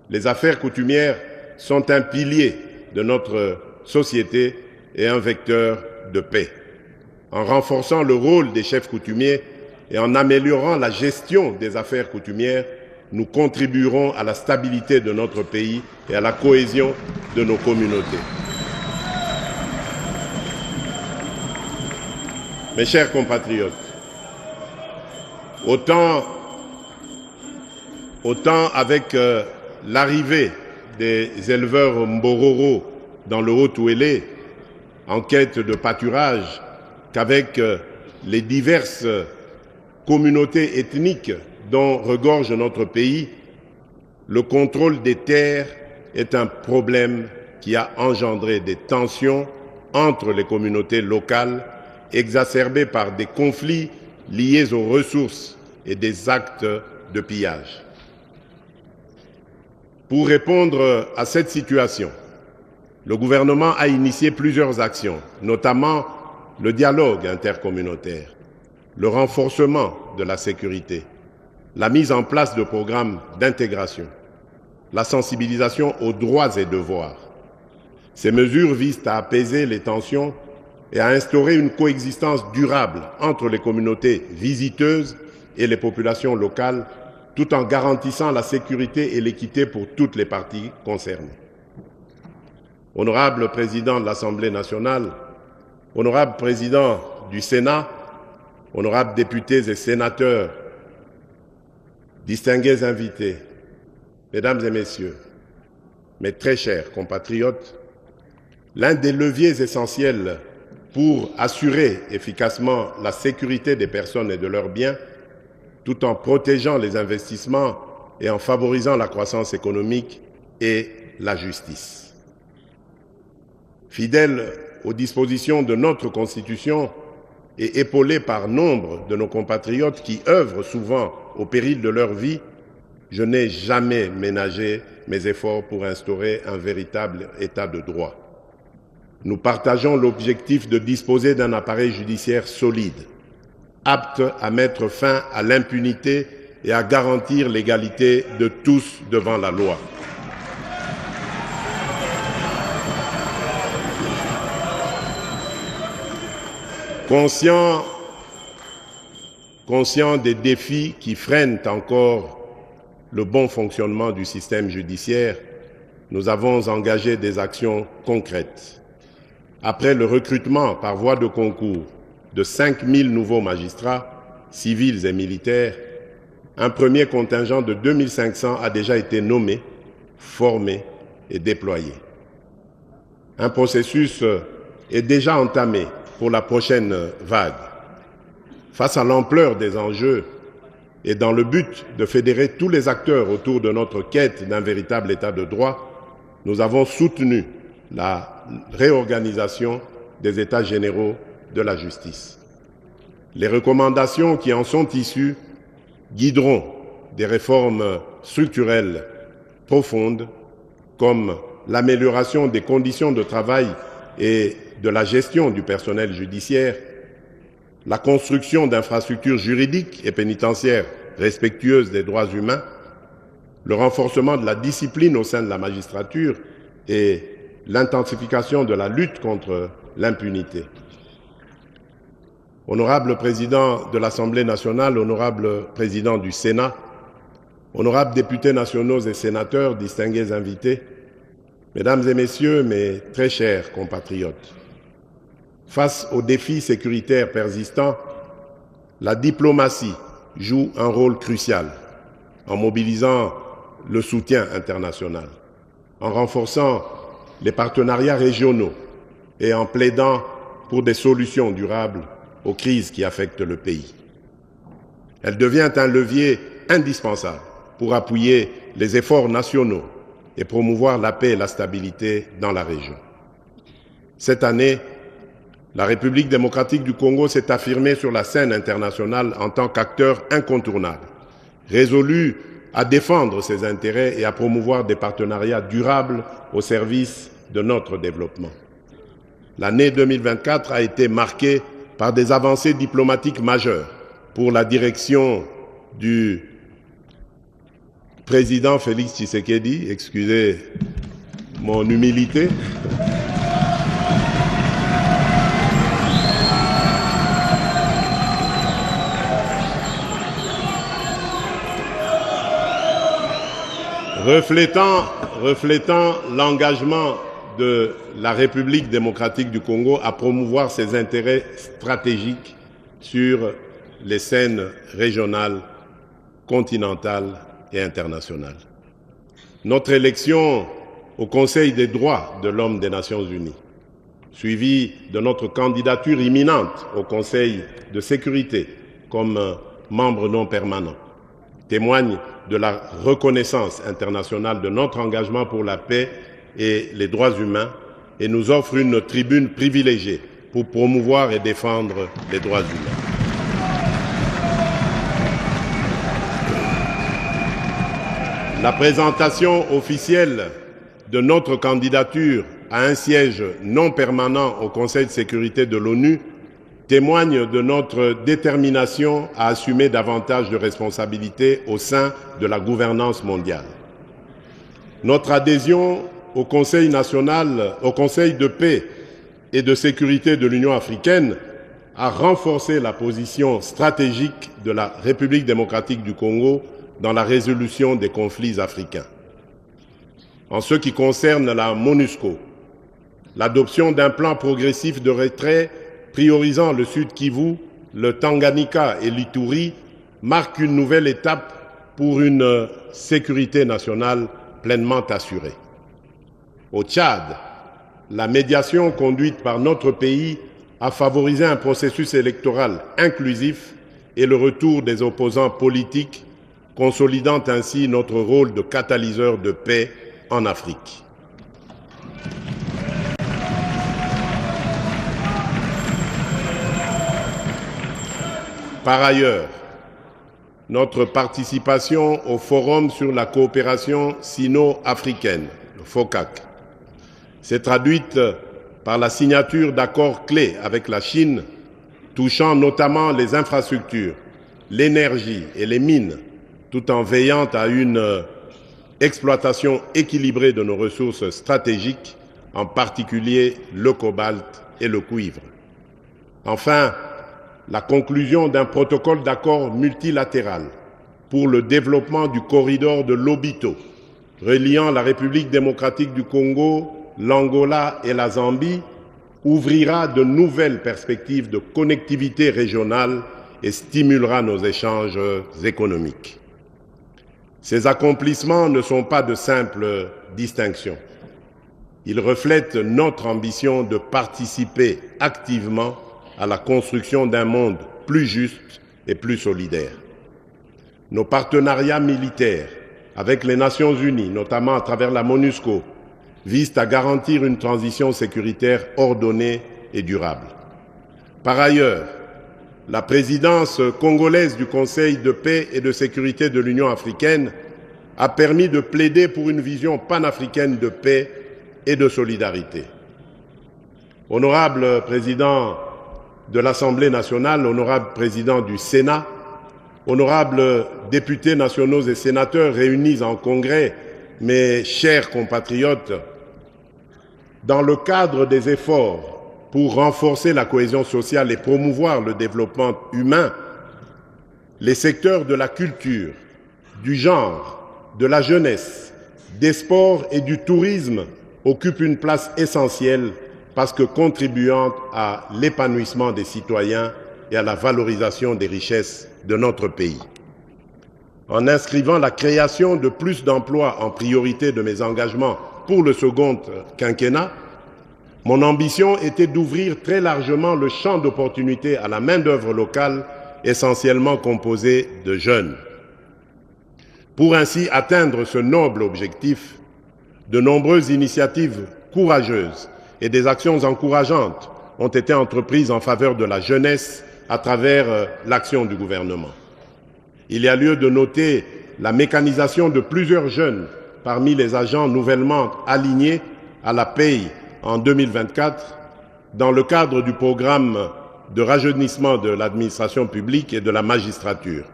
Les affaires coutumières sont un pilier de notre société et un vecteur de paix. En renforçant le rôle des chefs coutumiers et en améliorant la gestion des affaires coutumières, nous contribuerons à la stabilité de notre pays et à la cohésion de nos communautés. Mes chers compatriotes, autant avec l'arrivée des éleveurs Mbororo dans le Haut-Ouélé en quête de pâturage qu'avec les diverses communautés ethniques dont regorge notre pays, le contrôle des terres est un problème qui a engendré des tensions entre les communautés locales, exacerbées par des conflits liés aux ressources et des actes de pillage. Pour répondre à cette situation, le gouvernement a initié plusieurs actions, notamment le dialogue intercommunautaire, le renforcement de la sécurité, la mise en place de programmes d'intégration, la sensibilisation aux droits et devoirs. Ces mesures visent à apaiser les tensions et à instaurer une coexistence durable entre les communautés visiteuses et les populations locales, tout en garantissant la sécurité et l'équité pour toutes les parties concernées. Honorable Président de l'Assemblée nationale, Honorable Président du Sénat, honorables députés et sénateurs, distingués invités, Mesdames et Messieurs, mes très chers compatriotes, l'un des leviers essentiels pour assurer efficacement la sécurité des personnes et de leurs biens, tout en protégeant les investissements et en favorisant la croissance économique, est la justice. Fidèle aux dispositions de notre Constitution et épaulé par nombre de nos compatriotes qui œuvrent souvent au péril de leur vie, je n'ai jamais ménagé mes efforts pour instaurer un véritable état de droit. Nous partageons l'objectif de disposer d'un appareil judiciaire solide, apte à mettre fin à l'impunité et à garantir l'égalité de tous devant la loi. Conscient des défis qui freinent encore le bon fonctionnement du système judiciaire, nous avons engagé des actions concrètes. Après le recrutement par voie de concours de 5000 nouveaux magistrats, civils et militaires, un premier contingent de 2500 a déjà été nommé, formé et déployé. Un processus est déjà entamé pour la prochaine vague. Face à l'ampleur des enjeux et dans le but de fédérer tous les acteurs autour de notre quête d'un véritable état de droit, nous avons soutenu la réorganisation des états généraux de la justice. Les recommandations qui en sont issues guideront des réformes structurelles profondes comme l'amélioration des conditions de travail et de la gestion du personnel judiciaire, la construction d'infrastructures juridiques et pénitentiaires respectueuses des droits humains, le renforcement de la discipline au sein de la magistrature et l'intensification de la lutte contre l'impunité. Honorable Président de l'Assemblée nationale, honorable Président du Sénat, honorables députés nationaux et sénateurs, distingués invités, Mesdames et Messieurs, mes très chers compatriotes, face aux défis sécuritaires persistants, la diplomatie joue un rôle crucial en mobilisant le soutien international, en renforçant les partenariats régionaux et en plaidant pour des solutions durables aux crises qui affectent le pays. Elle devient un levier indispensable pour appuyer les efforts nationaux et promouvoir la paix et la stabilité dans la région. Cette année, la République démocratique du Congo s'est affirmée sur la scène internationale en tant qu'acteur incontournable, résolu à défendre ses intérêts et à promouvoir des partenariats durables au service de notre développement. L'année 2024 a été marquée par des avancées diplomatiques majeures pour la direction du président Félix Tshisekedi, excusez mon humilité. Reflétant l'engagement de la République démocratique du Congo à promouvoir ses intérêts stratégiques sur les scènes régionales, continentales et internationales. Notre élection au Conseil des droits de l'homme des Nations Unies, suivie de notre candidature imminente au Conseil de sécurité comme membre non permanent, témoigne de la reconnaissance internationale de notre engagement pour la paix et les droits humains et nous offre une tribune privilégiée pour promouvoir et défendre les droits humains. La présentation officielle de notre candidature à un siège non permanent au Conseil de sécurité de l'ONU témoigne de notre détermination à assumer davantage de responsabilités au sein de la gouvernance mondiale. Notre adhésion au Conseil de paix et de sécurité de l'Union africaine a renforcé la position stratégique de la République démocratique du Congo dans la résolution des conflits africains. En ce qui concerne la MONUSCO, l'adoption d'un plan progressif de retrait priorisant le Sud Kivu, le Tanganyika et l'Ituri marque une nouvelle étape pour une sécurité nationale pleinement assurée. Au Tchad, la médiation conduite par notre pays a favorisé un processus électoral inclusif et le retour des opposants politiques, consolidant ainsi notre rôle de catalyseur de paix en Afrique. Par ailleurs, notre participation au Forum sur la coopération sino-africaine, le FOCAC, s'est traduite par la signature d'accords clés avec la Chine, touchant notamment les infrastructures, l'énergie et les mines, tout en veillant à une exploitation équilibrée de nos ressources stratégiques, en particulier le cobalt et le cuivre. Enfin, la conclusion d'un protocole d'accord multilatéral pour le développement du corridor de Lobito, reliant la République démocratique du Congo, l'Angola et la Zambie, ouvrira de nouvelles perspectives de connectivité régionale et stimulera nos échanges économiques. Ces accomplissements ne sont pas de simples distinctions. Ils reflètent notre ambition de participer activement à la construction d'un monde plus juste et plus solidaire. Nos partenariats militaires avec les Nations Unies, notamment à travers la MONUSCO, visent à garantir une transition sécuritaire ordonnée et durable. Par ailleurs, la présidence congolaise du Conseil de paix et de sécurité de l'Union africaine a permis de plaider pour une vision panafricaine de paix et de solidarité. Honorable président de l'Assemblée nationale, honorable président du Sénat, honorables députés nationaux et sénateurs réunis en congrès, mes chers compatriotes, dans le cadre des efforts pour renforcer la cohésion sociale et promouvoir le développement humain, les secteurs de la culture, du genre, de la jeunesse, des sports et du tourisme occupe une place essentielle parce que contribuant à l'épanouissement des citoyens et à la valorisation des richesses de notre pays. En inscrivant la création de plus d'emplois en priorité de mes engagements pour le second quinquennat, mon ambition était d'ouvrir très largement le champ d'opportunités à la main-d'œuvre locale, essentiellement composée de jeunes. Pour ainsi atteindre ce noble objectif, de nombreuses initiatives courageuses et des actions encourageantes ont été entreprises en faveur de la jeunesse à travers l'action du gouvernement. Il y a lieu de noter la mécanisation de plusieurs jeunes parmi les agents nouvellement alignés à la paye en 2024 dans le cadre du programme de rajeunissement de l'administration publique et de la magistrature.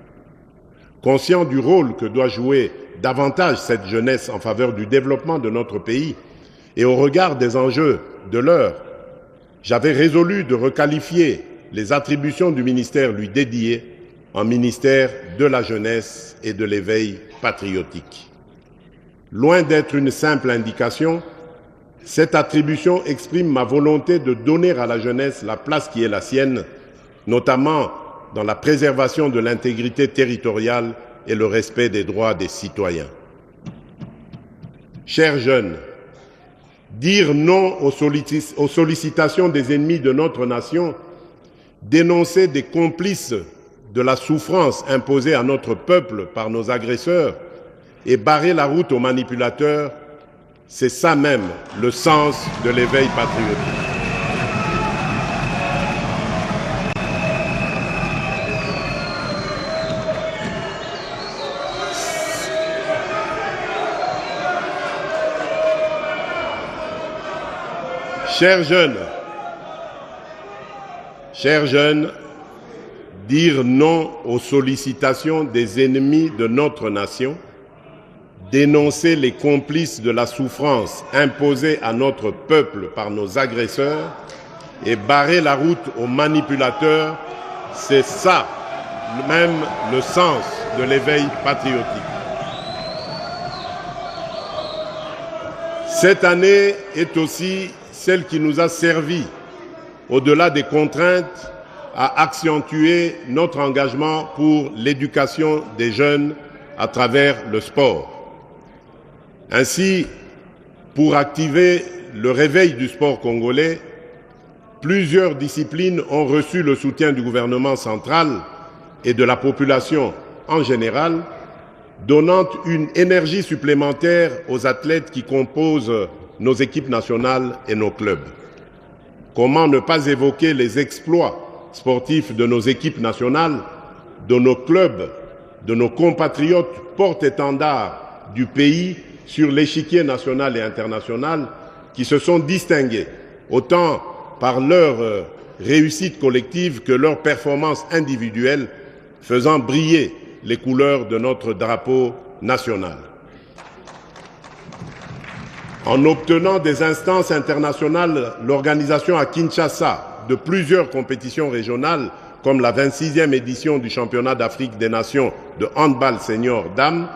Conscient du rôle que doit jouer davantage cette jeunesse en faveur du développement de notre pays et au regard des enjeux de l'heure, j'avais résolu de requalifier les attributions du ministère lui dédié en ministère de la jeunesse et de l'éveil patriotique. Loin d'être une simple indication, cette attribution exprime ma volonté de donner à la jeunesse la place qui est la sienne, notamment dans la préservation de l'intégrité territoriale et le respect des droits des citoyens. Chers jeunes, dire non aux sollicitations des ennemis de notre nation, dénoncer des complices de la souffrance imposée à notre peuple par nos agresseurs et barrer la route aux manipulateurs, c'est ça même le sens de l'éveil patriotique. Chers jeunes, dire non aux sollicitations des ennemis de notre nation, dénoncer les complices de la souffrance imposée à notre peuple par nos agresseurs et barrer la route aux manipulateurs, c'est ça même le sens de l'éveil patriotique. Cette année est aussi celle qui nous a servi, au-delà des contraintes, à accentuer notre engagement pour l'éducation des jeunes à travers le sport. Ainsi, pour activer le réveil du sport congolais, plusieurs disciplines ont reçu le soutien du gouvernement central et de la population en général, donnant une énergie supplémentaire aux athlètes qui composent nos équipes nationales et nos clubs. Comment ne pas évoquer les exploits sportifs de nos équipes nationales, de nos clubs, de nos compatriotes porte-étendards du pays sur l'échiquier national et international qui se sont distingués, autant par leur réussite collective que leur performance individuelle, faisant briller les couleurs de notre drapeau national. En obtenant des instances internationales, l'organisation à Kinshasa de plusieurs compétitions régionales, comme la 26e édition du championnat d'Afrique des Nations de handball senior dames,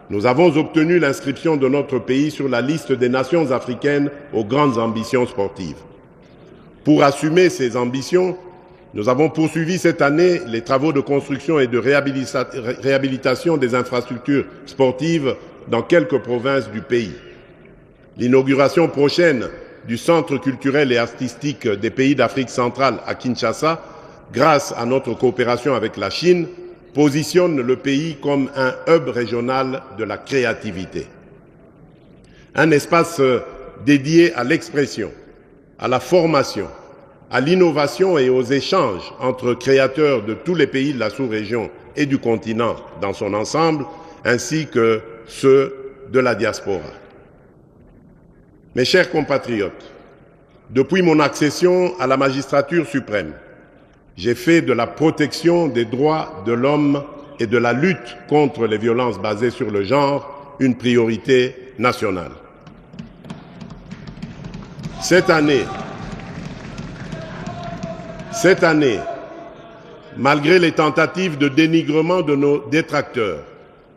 nous avons obtenu l'inscription de notre pays sur la liste des nations africaines aux grandes ambitions sportives. Pour assumer ces ambitions, nous avons poursuivi cette année les travaux de construction et de réhabilitation des infrastructures sportives dans quelques provinces du pays. L'inauguration prochaine du Centre culturel et artistique des pays d'Afrique centrale à Kinshasa, grâce à notre coopération avec la Chine, positionne le pays comme un hub régional de la créativité. Un espace dédié à l'expression, à la formation, à l'innovation et aux échanges entre créateurs de tous les pays de la sous-région et du continent dans son ensemble, ainsi que ceux de la diaspora. Mes chers compatriotes, depuis mon accession à la magistrature suprême, j'ai fait de la protection des droits de l'homme et de la lutte contre les violences basées sur le genre une priorité nationale. Cette année, malgré les tentatives de dénigrement de nos détracteurs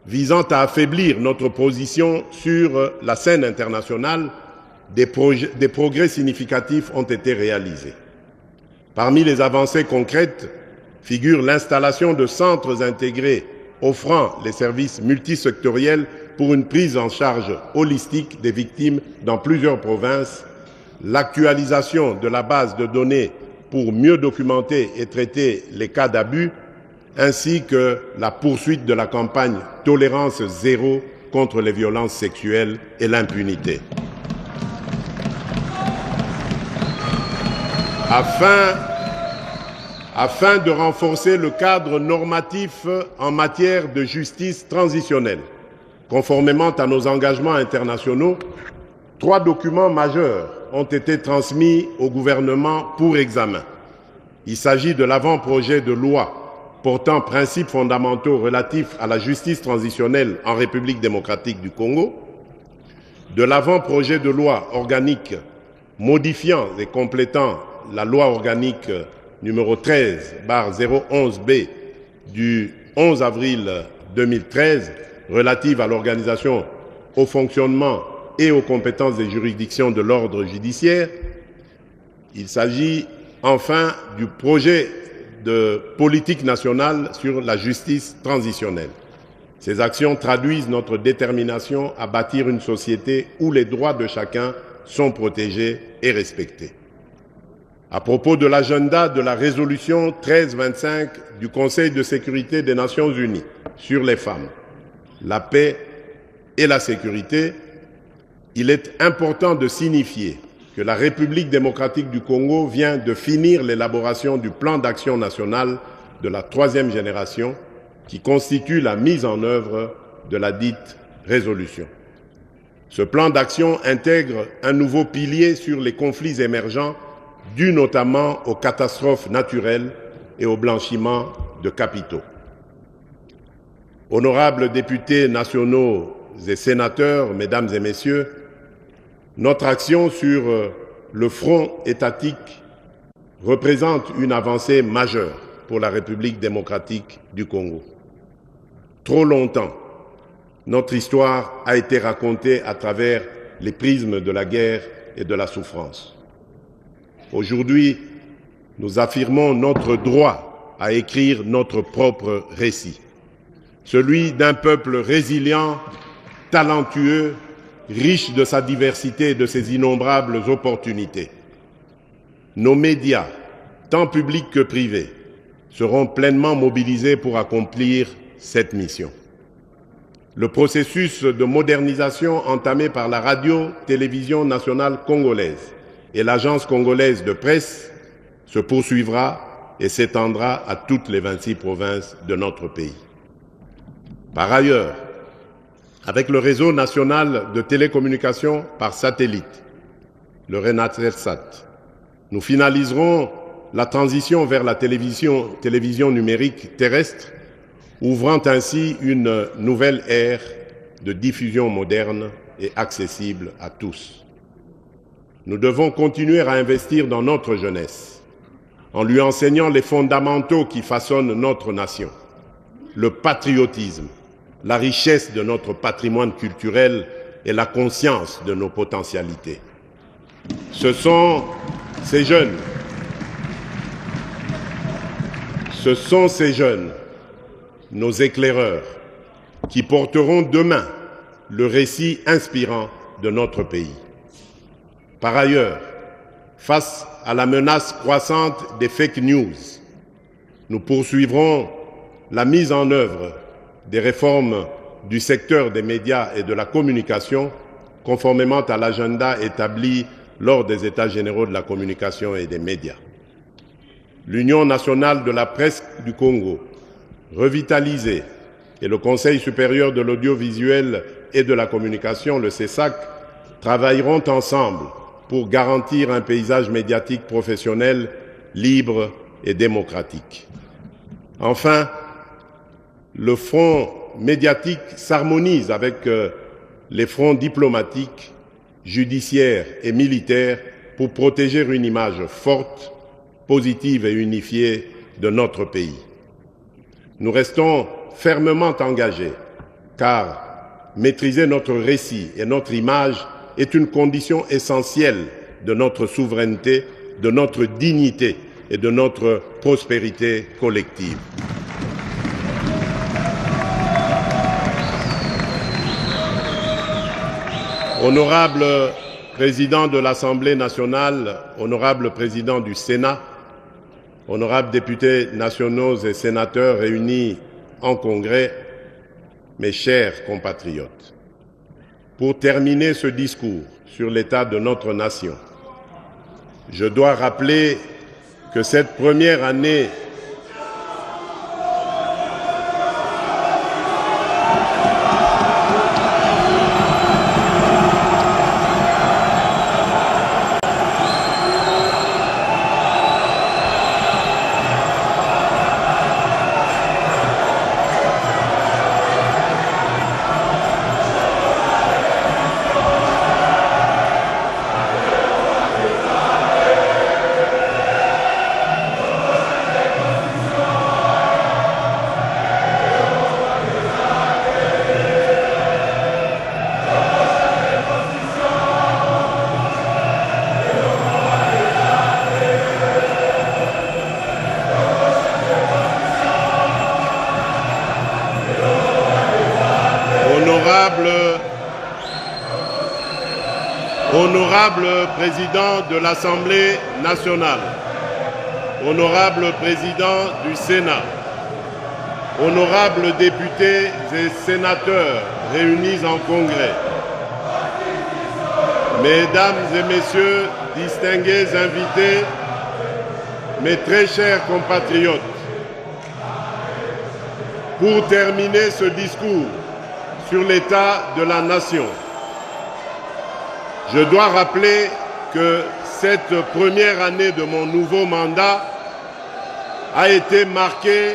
visant à affaiblir notre position sur la scène internationale, des progrès significatifs ont été réalisés. Parmi les avancées concrètes figure l'installation de centres intégrés offrant les services multisectoriels pour une prise en charge holistique des victimes dans plusieurs provinces, l'actualisation de la base de données pour mieux documenter et traiter les cas d'abus, ainsi que la poursuite de la campagne Tolérance zéro contre les violences sexuelles et l'impunité. Afin de renforcer le cadre normatif en matière de justice transitionnelle, conformément à nos engagements internationaux, 3 documents majeurs ont été transmis au gouvernement pour examen. Il s'agit de l'avant-projet de loi portant principes fondamentaux relatifs à la justice transitionnelle en République démocratique du Congo, de l'avant-projet de loi organique modifiant et complétant la loi organique numéro 13/011B du 11 avril 2013 relative à l'organisation, au fonctionnement et aux compétences des juridictions de l'ordre judiciaire. Il s'agit enfin du projet de politique nationale sur la justice transitionnelle. Ces actions traduisent notre détermination à bâtir une société où les droits de chacun sont protégés et respectés. À propos de l'agenda de la résolution 1325 du Conseil de sécurité des Nations Unies sur les femmes, la paix et la sécurité, il est important de signifier que la République démocratique du Congo vient de finir l'élaboration du plan d'action national de la 3e génération qui constitue la mise en œuvre de la dite résolution. Ce plan d'action intègre un nouveau pilier sur les conflits émergents dus notamment aux catastrophes naturelles et au blanchiment de capitaux. Honorables députés nationaux et sénateurs, mesdames et messieurs, notre action sur le front étatique représente une avancée majeure pour la République démocratique du Congo. Trop longtemps, notre histoire a été racontée à travers les prismes de la guerre et de la souffrance. Aujourd'hui, nous affirmons notre droit à écrire notre propre récit, celui d'un peuple résilient, talentueux, riche de sa diversité et de ses innombrables opportunités. Nos médias, tant publics que privés, seront pleinement mobilisés pour accomplir cette mission. Le processus de modernisation entamé par la radio-télévision nationale congolaise et l'Agence congolaise de presse se poursuivra et s'étendra à toutes les 26 provinces de notre pays. Par ailleurs, avec le réseau national de télécommunications par satellite, le RENATELSAT, nous finaliserons la transition vers la télévision numérique terrestre, ouvrant ainsi une nouvelle ère de diffusion moderne et accessible à tous. Nous devons continuer à investir dans notre jeunesse, en lui enseignant les fondamentaux qui façonnent notre nation, le patriotisme, la richesse de notre patrimoine culturel et la conscience de nos potentialités. Ce sont ces jeunes, nos éclaireurs, qui porteront demain le récit inspirant de notre pays. Par ailleurs, face à la menace croissante des fake news, nous poursuivrons la mise en œuvre des réformes du secteur des médias et de la communication, conformément à l'agenda établi lors des États généraux de la communication et des médias. L'Union nationale de la presse du Congo, revitalisée, et le Conseil supérieur de l'audiovisuel et de la communication, le CESAC, travailleront ensemble pour garantir un paysage médiatique professionnel, libre et démocratique. Enfin, le front médiatique s'harmonise avec les fronts diplomatiques, judiciaires et militaires pour protéger une image forte, positive et unifiée de notre pays. Nous restons fermement engagés, car maîtriser notre récit et notre image est une condition essentielle de notre souveraineté, de notre dignité et de notre prospérité collective. Honorable Président de l'Assemblée nationale, honorable Président du Sénat, honorables députés nationaux et sénateurs réunis en Congrès, mes chers compatriotes, pour terminer ce discours sur l'état de notre nation, je dois rappeler que cette première année Honorable Président de l'Assemblée nationale, Honorable Président du Sénat, Honorables députés et sénateurs réunis en Congrès, Mesdames et Messieurs, distingués invités, mes très chers compatriotes, pour terminer ce discours sur l'état de la nation, je dois rappeler que cette première année de mon nouveau mandat a été marquée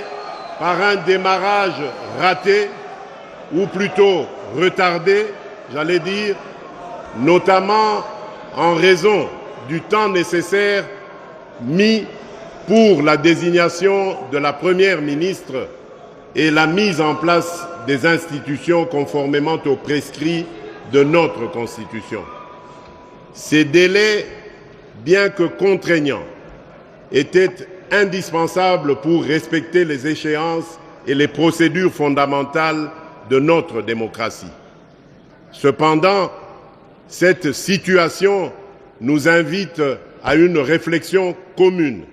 par un démarrage raté, ou plutôt retardé, j'allais dire, notamment en raison du temps nécessaire mis pour la désignation de la Première ministre et la mise en place des institutions conformément aux prescrits de notre Constitution. Ces délais, bien que contraignants, étaient indispensables pour respecter les échéances et les procédures fondamentales de notre démocratie. Cependant, cette situation nous invite à une réflexion commune.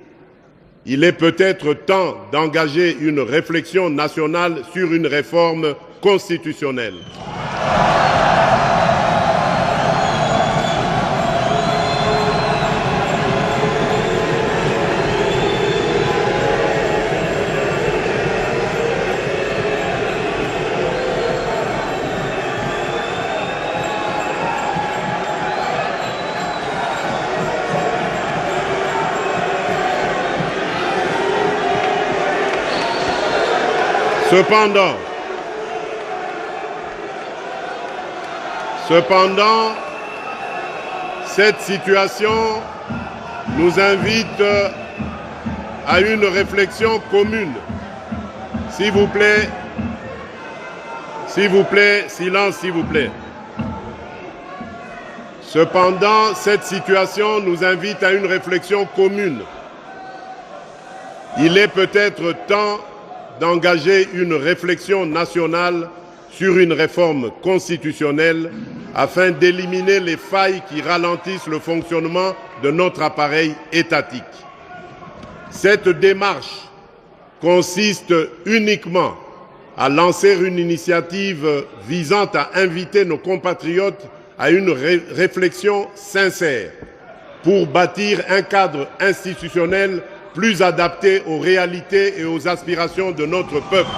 Il est peut-être temps d'engager une réflexion nationale sur une réforme constitutionnelle. Cependant, cette situation nous invite à une réflexion commune. S'il vous plaît, silence s'il vous plaît. Cependant, cette situation nous invite à une réflexion commune. Il est peut-être temps d'engager une réflexion nationale sur une réforme constitutionnelle afin d'éliminer les failles qui ralentissent le fonctionnement de notre appareil étatique. Cette démarche consiste uniquement à lancer une initiative visant à inviter nos compatriotes à une réflexion sincère pour bâtir un cadre institutionnel plus adapté aux réalités et aux aspirations de notre peuple.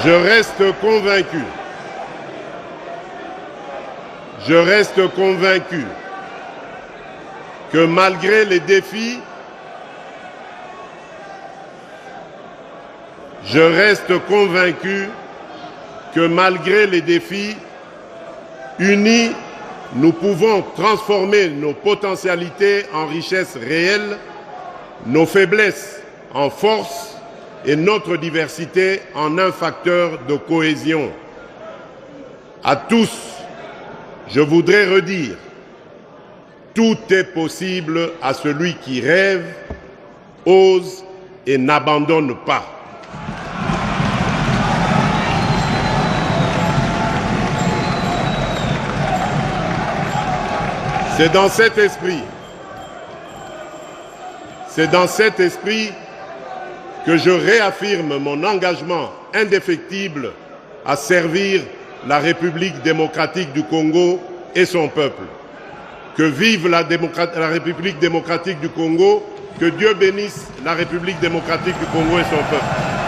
Je reste convaincu que malgré les défis, que malgré les défis, unis, nous pouvons transformer nos potentialités en richesses réelles, nos faiblesses en force et notre diversité en un facteur de cohésion. À tous, je voudrais redire, tout est possible à celui qui rêve, ose et n'abandonne pas. C'est dans cet esprit que je réaffirme mon engagement indéfectible à servir la République démocratique du Congo et son peuple. Que vive la République démocratique du Congo, que Dieu bénisse la République démocratique du Congo et son peuple.